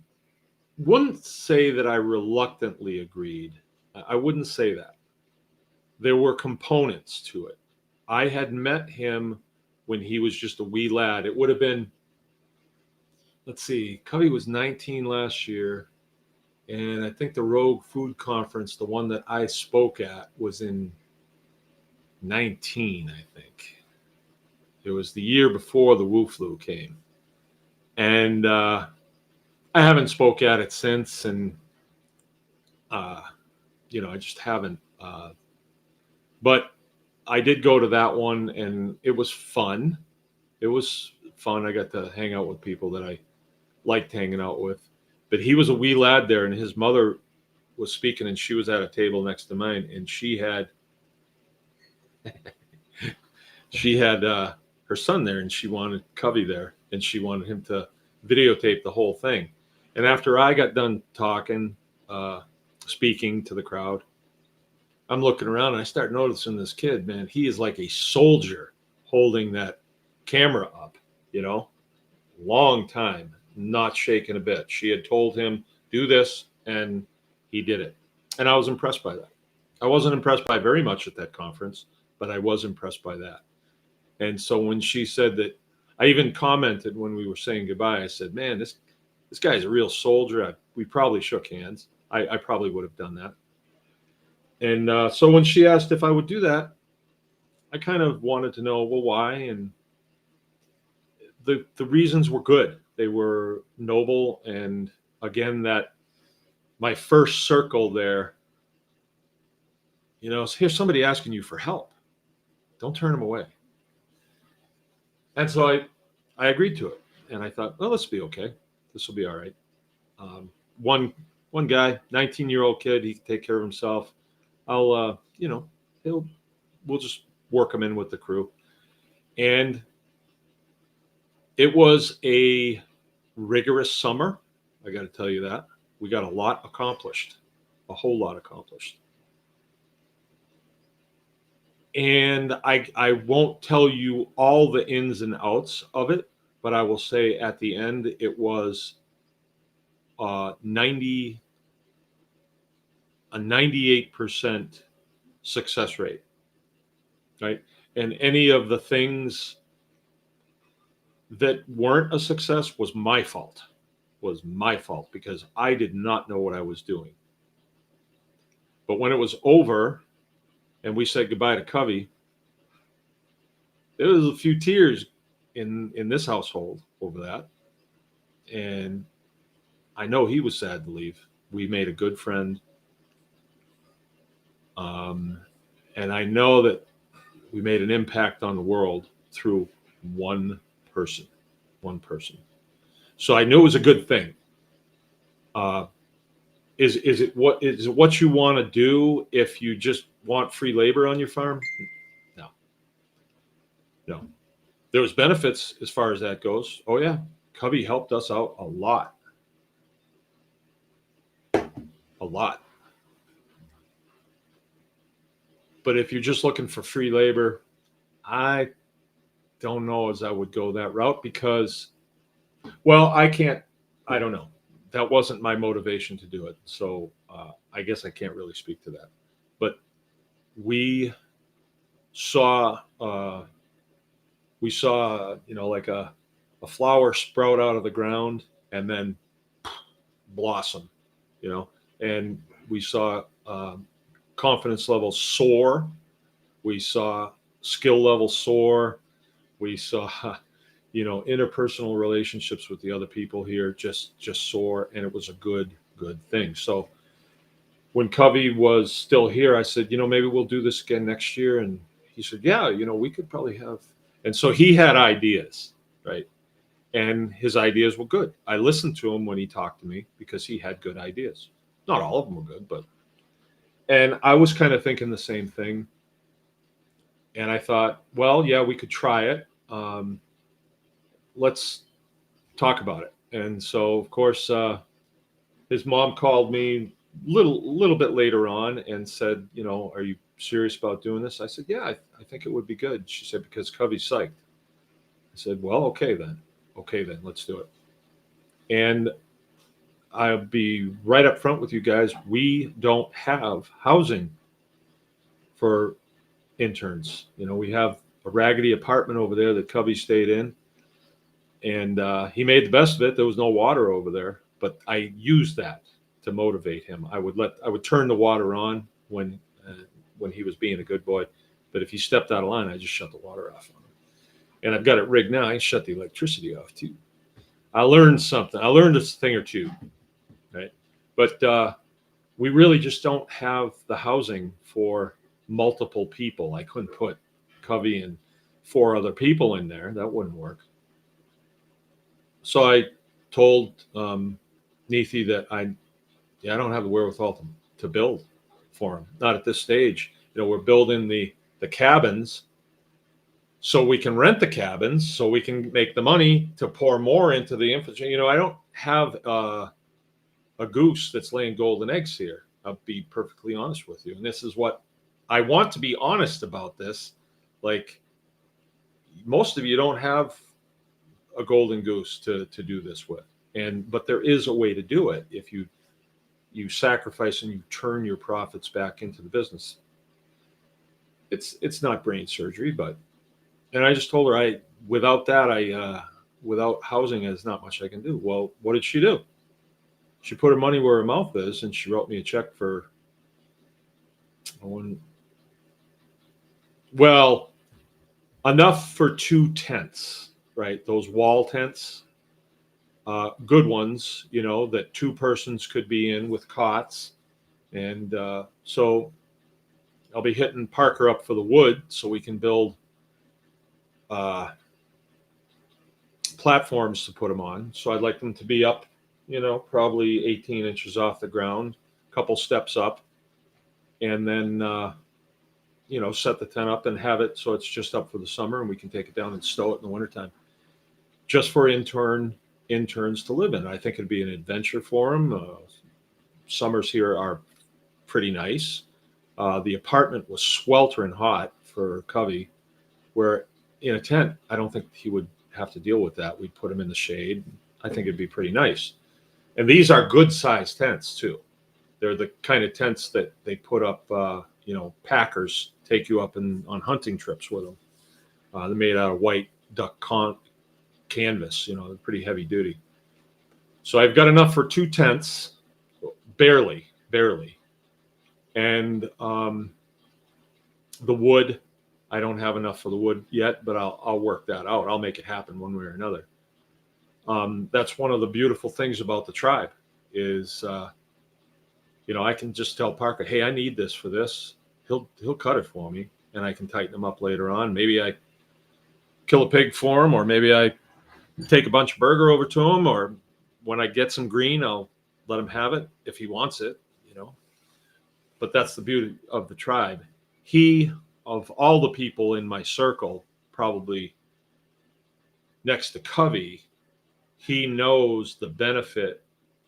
wouldn't say that I reluctantly agreed. I wouldn't say that. There were components to it. I had met him when he was just a wee lad. It would have been, let's see, Covey was 19 last year. And I think the Rogue Food Conference, the one that I spoke at, was in 19, I think. It was the year before the Wu Flu came. And I haven't spoke at it since. And, I just haven't. But I did go to that one, and it was fun. It was fun. I got to hang out with people that I liked hanging out with. But he was a wee lad there, and his mother was speaking, and she was at a table next to mine, and she had her son there, and she wanted Covey there, and she wanted him to videotape the whole thing. And after I got done talking, speaking to the crowd, I'm looking around, and I start noticing this kid, man. He is like a soldier holding that camera up, long time. Not shaking a bit. She had told him, do this, and he did it. And I was impressed by that. I wasn't impressed by very much at that conference, but I was impressed by that. And so when she said that, I even commented when we were saying goodbye, I said, man, this guy's a real soldier. We probably shook hands. I probably would have done that. And so when she asked if I would do that, I kind of wanted to know, well, why? And the reasons were good. They were noble. And again, that my first circle there, here's somebody asking you for help. Don't turn them away. And so I agreed to it. And I thought, well, this will be okay. This will be all right. One guy, 19-year-old kid, he can take care of himself. I'll, we'll just work him in with the crew. And it was a rigorous summer. I got to tell you that. We got a lot accomplished, a whole lot accomplished. And I won't tell you all the ins and outs of it, but I will say at the end, it was a 98% success rate, right? And any of the things that weren't a success was my fault because I did not know what I was doing. But when it was over and we said goodbye to Covey, there was a few tears in this household over that. And I know he was sad to leave. We made a good friend. And I know that we made an impact on the world through one person. So I knew it was a good thing. Is it what you want to do if you just want free labor on your farm? No. There was benefits as far as that goes. Oh yeah, Covey helped us out a lot. But if you're just looking for free labor, I don't know as I would go that route because, well, I don't know. That wasn't my motivation to do it. So I guess I can't really speak to that. But we saw, like a flower sprout out of the ground and then blossom, and we saw confidence levels soar. We saw skill levels soar. We saw, interpersonal relationships with the other people here just soar, and it was a good thing. So when Covey was still here, I said, maybe we'll do this again next year. And he said, yeah, we could probably have. And so he had ideas, right? And his ideas were good. I listened to him when he talked to me because he had good ideas. Not all of them were good, and I was kind of thinking the same thing. And I thought, well, yeah, we could try it. Let's talk about it. And so, of course, his mom called me little bit later on and said, are you serious about doing this? I said, yeah, I think it would be good. She said, because Covey's psyched. I said, well, okay then, let's do it. And I'll be right up front with you guys. We don't have housing for interns. We have a raggedy apartment over there that Covey stayed in, and he made the best of it. There was no water over there, but I used that to motivate him. I would turn the water on when he was being a good boy, but if he stepped out of line, I just shut the water off on him. And I've got it rigged now. I shut the electricity off too. I learned something. I learned a thing or two, right? But we really just don't have the housing for multiple people. I couldn't put Covey and 4 other people in there. That wouldn't work. So I told Neethi that I don't have the wherewithal to build for him. Not at this stage. We're building the cabins so we can rent the cabins, so we can make the money to pour more into the infrastructure. I don't have a goose that's laying golden eggs here. I'll be perfectly honest with you. And this is what I want to be honest about this. Like, most of you don't have a golden goose to do this with. But there is a way to do it if you sacrifice and you turn your profits back into the business. It's not brain surgery, and I just told her without housing, there's not much I can do. Well, what did she do? She put her money where her mouth is, and she wrote me a check for enough for 2 tents, right? Those wall tents, good ones, that 2 persons could be in with cots. And so I'll be hitting Parker up for the wood so we can build platforms to put them on. So I'd like them to be up, probably 18 inches off the ground, a couple steps up, and then, set the tent up and have it so it's just up for the summer, and we can take it down and stow it in the wintertime, just for interns to live in. I think it'd be an adventure for them. Summers here are pretty nice. The apartment was sweltering hot for Covey, where in a tent, I don't think he would have to deal with that. We'd put him in the shade. I think it'd be pretty nice. And these are good sized tents too. They're the kind of tents that they put up, packers take you up on hunting trips with them. They're made out of white duck canvas, they're pretty heavy duty. So I've got enough for 2 tents, barely. And the wood, I don't have enough for the wood yet, but I'll work that out. I'll make it happen one way or another. That's one of the beautiful things about the tribe is, I can just tell Parker, hey, I need this for this. He'll cut it for me, and I can tighten them up later on. Maybe I kill a pig for him, or maybe I take a bunch of burger over to him, or when I get some green, I'll let him have it if he wants it, But that's the beauty of the tribe. He, of all the people in my circle, probably next to Covey, he knows the benefit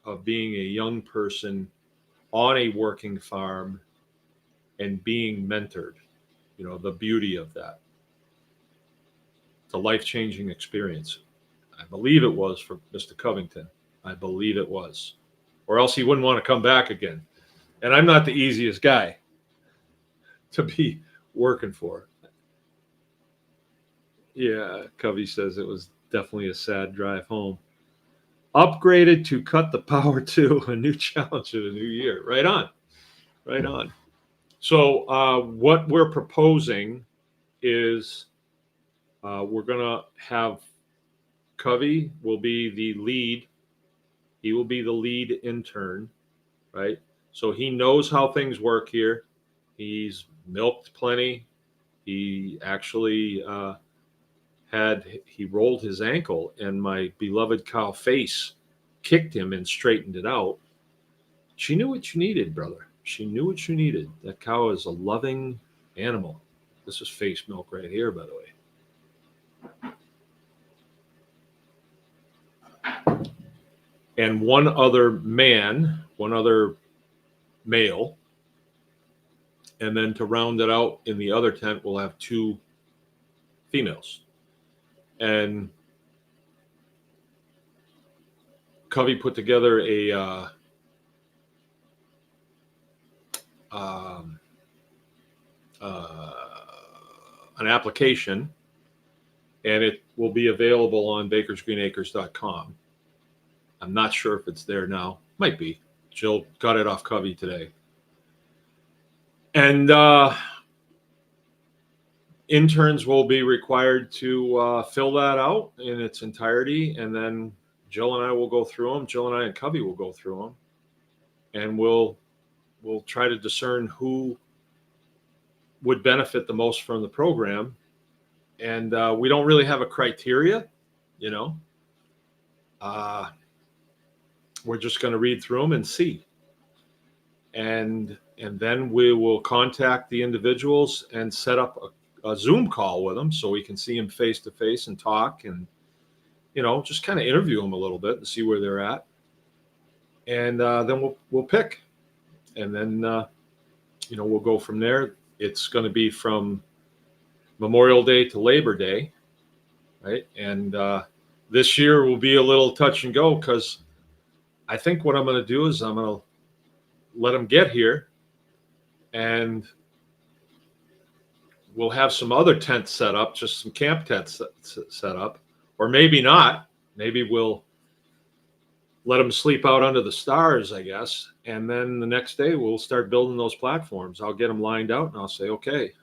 of being a young person on a working farm and being mentored, the beauty of that. It's a life-changing experience. I believe it was for Mr. Covington. I believe it was. Or else he wouldn't want to come back again. And I'm not the easiest guy to be working for. Yeah, Covey says it was definitely a sad drive home. Upgraded to cut the power to a new challenge in a new year. Right on. So what we're proposing is we're going to have Covey will be the lead. He will be the lead intern, right? So he knows how things work here. He's milked plenty. He actually he rolled his ankle, and my beloved cow Face kicked him and straightened it out. She knew what you needed, brother. She knew what you needed. That cow is a loving animal. This is Face milk right here, by the way. And one other male. And then to round it out, in the other tent, we'll have 2 females. And Covey put together an application, and it will be available on bakersgreenacres.com. I'm not sure if it's there now. Might be. Jill got it off Covey today. And interns will be required to fill that out in its entirety, and then Jill and I will go through them. Jill and I and Covey will go through them, and we'll try to discern who would benefit the most from the program. And we don't really have a criteria, you know. We're just going to read through them and see. And then we will contact the individuals and set up a Zoom call with them so we can see them face to face and talk, and, you know, just kind of interview them a little bit and see where they're at. And then we'll pick. And then, you know, we'll go from there. It's going to be from Memorial Day to Labor Day, right? And this year will be a little touch and go, because I think what I'm going to do is I'm going to let them get here, and we'll have some other tents set up, just some camp tents set up, or maybe not. Maybe we'll let them sleep out under the stars, I guess. And then the next day we'll start building those platforms. I'll get them lined out, and I'll say, okay,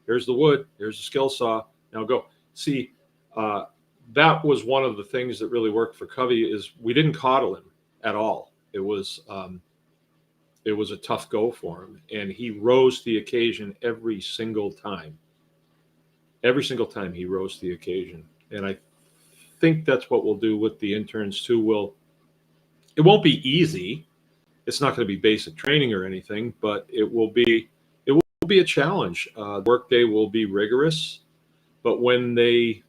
here's the wood, here's the skill saw, now go. See, that was one of the things that really worked for Covey, is we didn't coddle him at all. It was a tough go for him, and he rose to the occasion every single time. Every single time he rose to the occasion. And I think that's what we'll do with the interns too. It won't be easy. It's not going to be basic training or anything, but it will be a challenge. Workday will be rigorous, but when they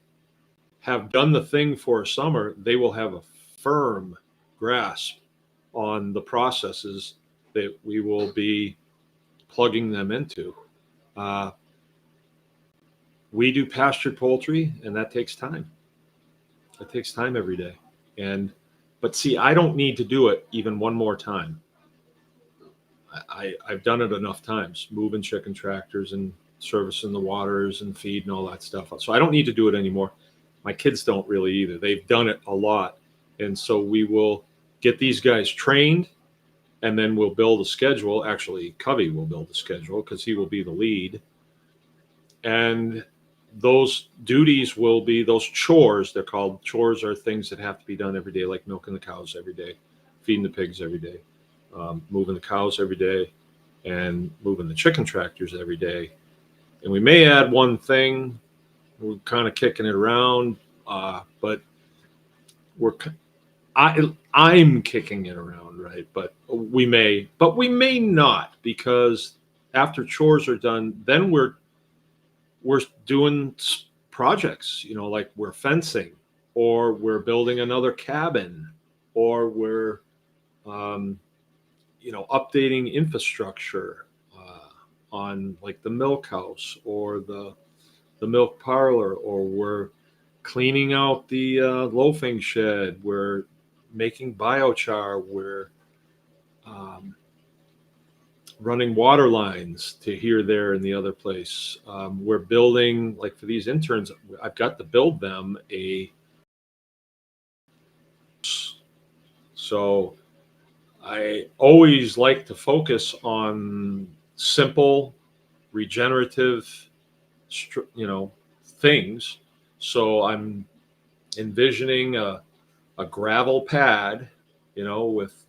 have done the thing for a summer, they will have a firm grasp on the processes that we will be plugging them into. We do pastured poultry, and that takes time. It takes time every day. But see, I don't need to do it even one more time. I've done it enough times, moving chicken tractors and servicing the waters and feed and all that stuff. So I don't need to do it anymore. My kids don't really either. They've done it a lot. And so we will get these guys trained, and then we'll build a schedule. Actually, Covey will build a schedule because he will be the lead. And those duties will be those chores. They're called chores, are things that have to be done every day, like milking the cows every day, feeding the pigs every day, moving the cows every day, and moving the chicken tractors every day. And we may add one thing. We're kind of kicking it around, but I'm kicking it around, right? But we may not, because after chores are done, then we're doing projects, you know, like we're fencing, or we're building another cabin, or we're, you know, updating infrastructure on like the milk house or the milk parlor, or we're cleaning out the loafing shed. We're making biochar. We're running water lines to here, there, and the other place. We're building, like for these interns, I've got to build them so I always like to focus on simple, regenerative, you know, things. So I'm envisioning a gravel pad, with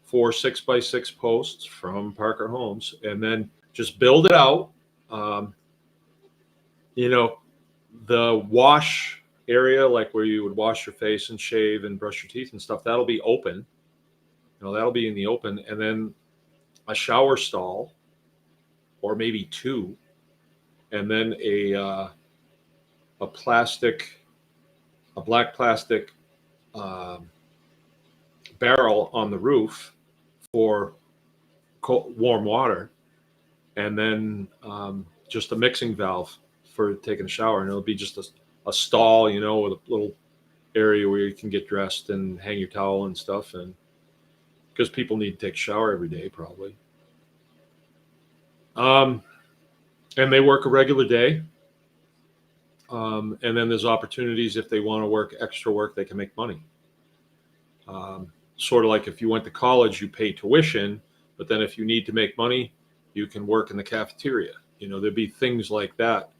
4 6x6 posts from Parker Homes, and then just build it out. Um, you know, the wash area, like where you would wash your face and shave and brush your teeth and stuff, that'll be open. That'll be in the open, and then a shower stall, or maybe two, and then a black plastic um, barrel on the roof for warm water, and then just a mixing valve for taking a shower, and it'll be just a stall, with a little area where you can get dressed and hang your towel and stuff, and because people need to take a shower every day, probably. Um, and they work a regular day. And then there's opportunities if they want to work extra work, they can make money. Sort of like if you went to college, you pay tuition, but then if you need to make money, you can work in the cafeteria. There'd be things like that,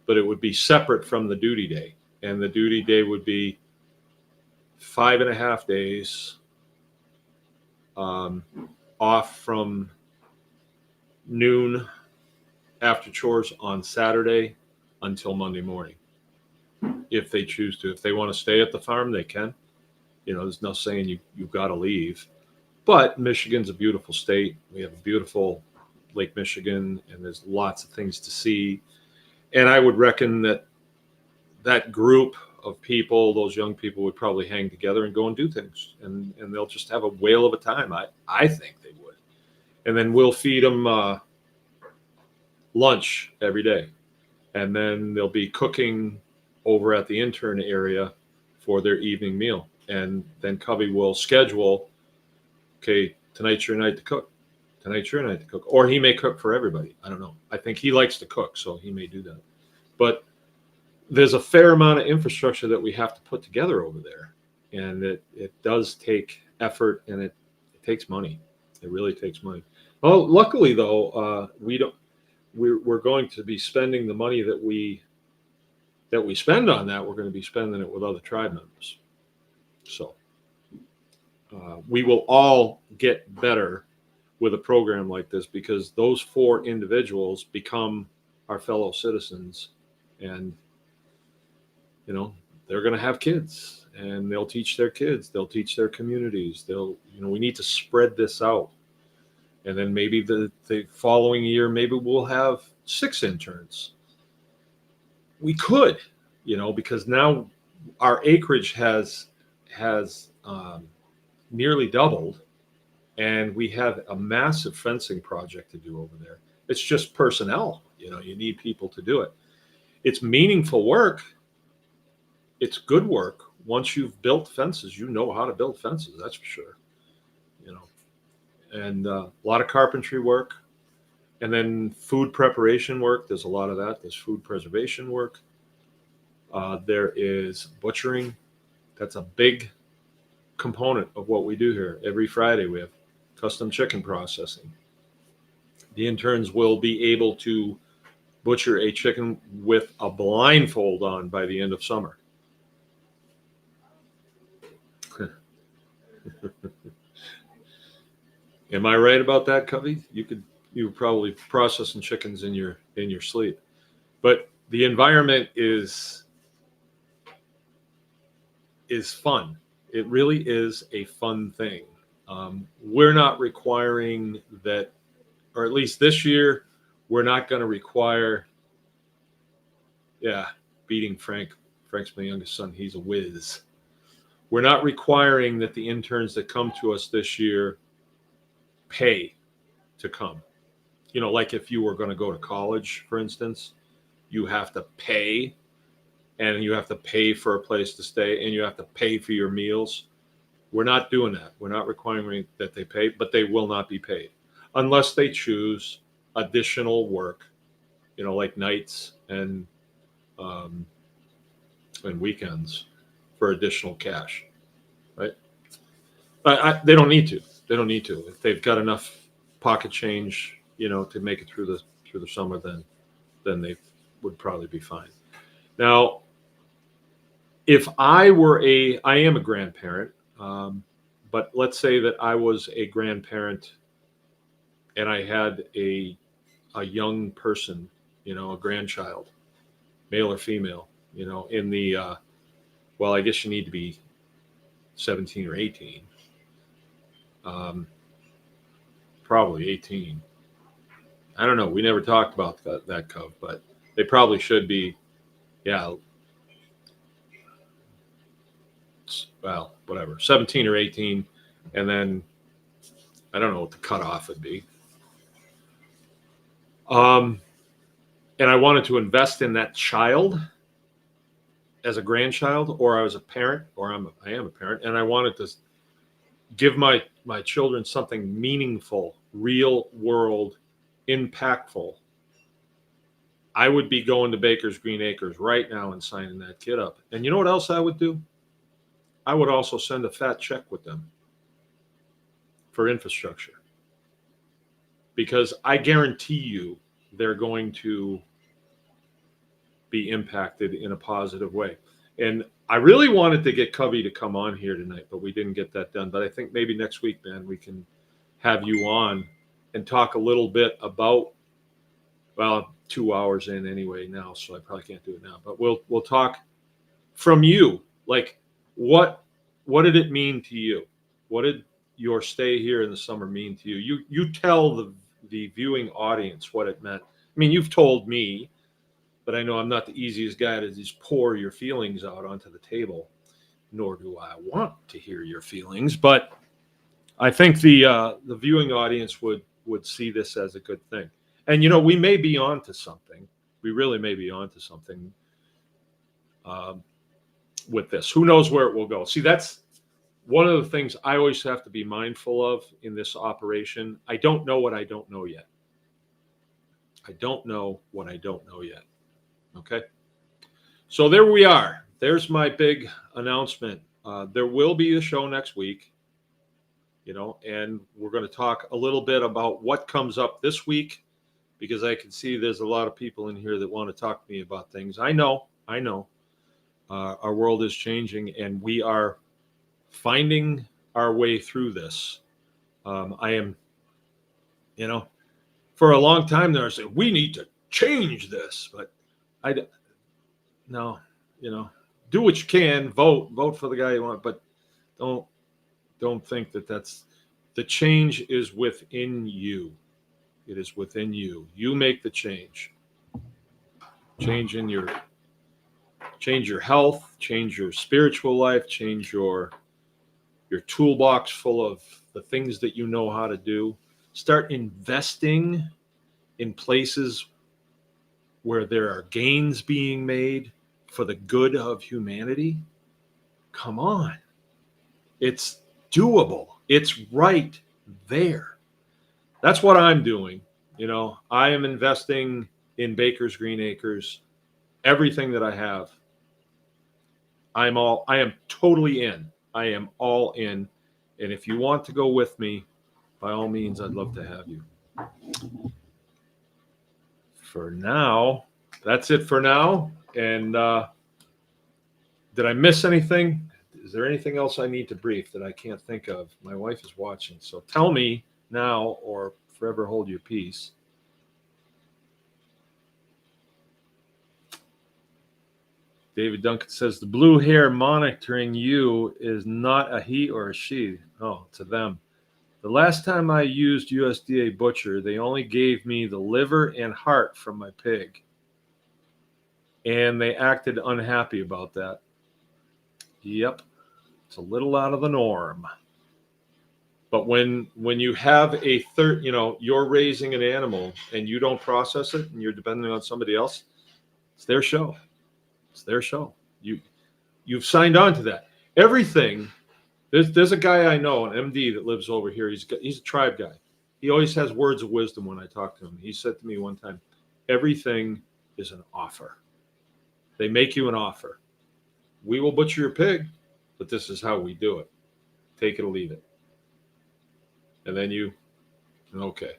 but it would be separate from the duty day. And the duty day would be 5.5 days off from noon after chores on Saturday until Monday morning, if they choose to. If they want to stay at the farm, they can. There's no saying you've got to leave. But Michigan's a beautiful state. We have a beautiful Lake Michigan, and there's lots of things to see. And I would reckon that group of people, those young people, would probably hang together and go and do things, and they'll just have a whale of a time. I think they would. And then we'll feed them lunch every day, and then they'll be cooking over at the intern area for their evening meal. And then Covey will schedule, okay, tonight's your night to cook. Tonight's your night to cook. Or he may cook for everybody. I don't know. I think he likes to cook, so he may do that. But there's a fair amount of infrastructure that we have to put together over there. And it does take effort, and it takes money. It really takes money. Well, luckily, though, we're going to be spending the money that we spend on that. We're going to be spending it with other tribe members. So we will all get better with a program like this, because those 4 individuals become our fellow citizens, and they're going to have kids, and they'll teach their kids, they'll teach their communities. We need to spread this out. And then maybe the following year, maybe we'll have 6 interns. We could, because now our acreage has nearly doubled, and we have a massive fencing project to do over there. It's just personnel. You need people to do it. It's meaningful work. It's good work. Once you've built fences, you know how to build fences. That's for sure. And a lot of carpentry work, and then food preparation work. There's a lot of that. There's food preservation work. There is butchering. That's a big component of what we do here. Every Friday we have custom chicken processing. The interns will be able to butcher a chicken with a blindfold on by the end of summer. Am I right about that, Covey? You were probably processing chickens in your sleep. But the environment is fun. It really is a fun thing. We're not requiring that, or at least this year, we're not going to require. Yeah, beating Frank. Frank's my youngest son. He's a whiz. We're not requiring that the interns that come to us this year pay to come. Like if you were going to go to college, for instance, you have to pay, and you have to pay for a place to stay, and you have to pay for your meals. We're not doing that. We're not requiring that they pay, but they will not be paid unless they choose additional work, like nights and weekends for additional cash, right? But they don't need to. They don't need to. If they've got enough pocket change, to make it through the summer, then they would probably be fine. Now, if I were I am a grandparent, but let's say that I was a grandparent and I had a young person, a grandchild, male or female, in the well, I guess you need to be 17 or 18, um, probably 18. I don't know. We never talked about that Cove, but they probably should be. Yeah, well, whatever, 17 or 18, and then I don't know what the cutoff would be. Um, and I wanted to invest in that child as a grandchild, or I was a parent, or I am a parent, and I wanted to give my children something meaningful, real world, impactful. I would be going to Baker's Green Acres right now and signing that kid up. And you know what else I would do? I would also send a fat check with them for infrastructure, because I guarantee you they're going to be impacted in a positive way. And I really wanted to get Covey to come on here tonight, but we didn't get that done. But I think maybe next week, man, we can have you on and talk a little bit about, well, 2 hours in anyway now, so I probably can't do it now. But we'll talk from you. Like, what did it mean to you? What did your stay here in the summer mean to you? You tell the viewing audience what it meant. I mean, you've told me, but I know I'm not the easiest guy to just pour your feelings out onto the table, nor do I want to hear your feelings. But I think the viewing audience would see this as a good thing. And we may be onto something. We really may be onto something with this. Who knows where it will go? See, that's one of the things I always have to be mindful of in this operation. I don't know what I don't know yet. I don't know what I don't know yet. Okay. So there we are. There's my big announcement. There will be a show next week, and we're going to talk a little bit about what comes up this week, because I can see there's a lot of people in here that want to talk to me about things. I know. Our world is changing, and we are finding our way through this. I am, for a long time there, I said, we need to change this, but no, do what you can, vote for the guy you want, but don't think that's the change is within you. It is within you. You make the change. Change your health, change your spiritual life, change your toolbox full of the things that you know how to do. Start investing in places where there are gains being made for the good of humanity. Come on. It's doable. It's right there. That's what I'm doing. I am investing in Baker's Green Acres, everything that I have. I am totally in. I am all in. And if you want to go with me, by all means, I'd love to have you. For now, that's it for now. And did I miss anything? Is there anything else I need to brief that I can't think of? My wife is watching, so tell me now or forever hold your peace. David Duncan says the blue hair monitoring you is not a he or a she. Oh, it's a them. The last time I used USDA Butcher, they only gave me the liver and heart from my pig. And they acted unhappy about that. Yep. It's a little out of the norm. But when you have you're raising an animal and you don't process it and you're depending on somebody else, it's their show. It's their show. You've signed on to that. Everything. There's a guy I know, an MD that lives over here. He's a tribe guy. He always has words of wisdom when I talk to him. He said to me one time, everything is an offer. They make you an offer. We will butcher your pig, but this is how we do it. Take it or leave it. And then okay.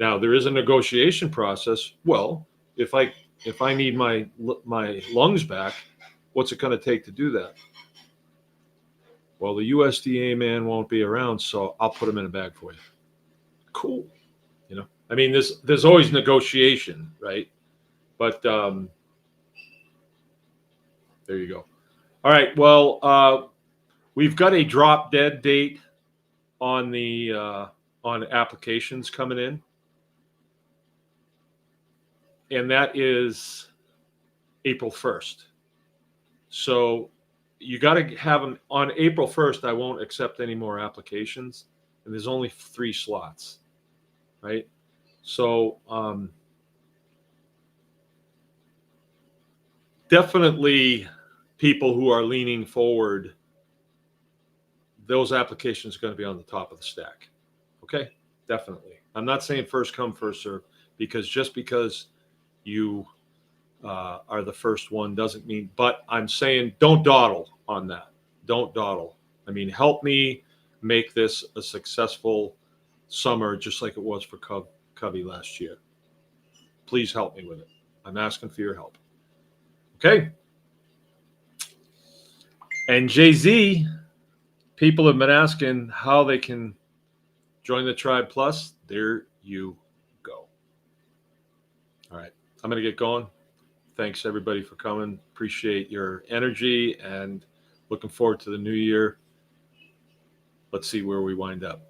Now there is a negotiation process. Well, if I need my lungs back, what's it going to take to do that? Well, the USDA man won't be around, so I'll put him in a bag for you. Cool. I mean, there's always negotiation, right? But there you go. All right. Well, we've got a drop dead date on the on applications coming in, and that is April 1st. So you got to have them on April 1st. I won't accept any more applications, and there's only 3 slots, right? So definitely people who are leaning forward, those applications are going to be on the top of the stack. Okay, definitely. I'm not saying first come, first serve, because just because you are the first one doesn't mean, but I'm saying don't dawdle on that. Don't dawdle. I mean, help me make this a successful summer, just like it was for Covey last year. Please help me with it. I'm asking for your help. Okay. And Jay-Z, people have been asking how they can join the Tribe Plus. There you go. All right. I'm going to get going. Thanks, everybody, for coming. Appreciate your energy and looking forward to the new year. Let's see where we wind up.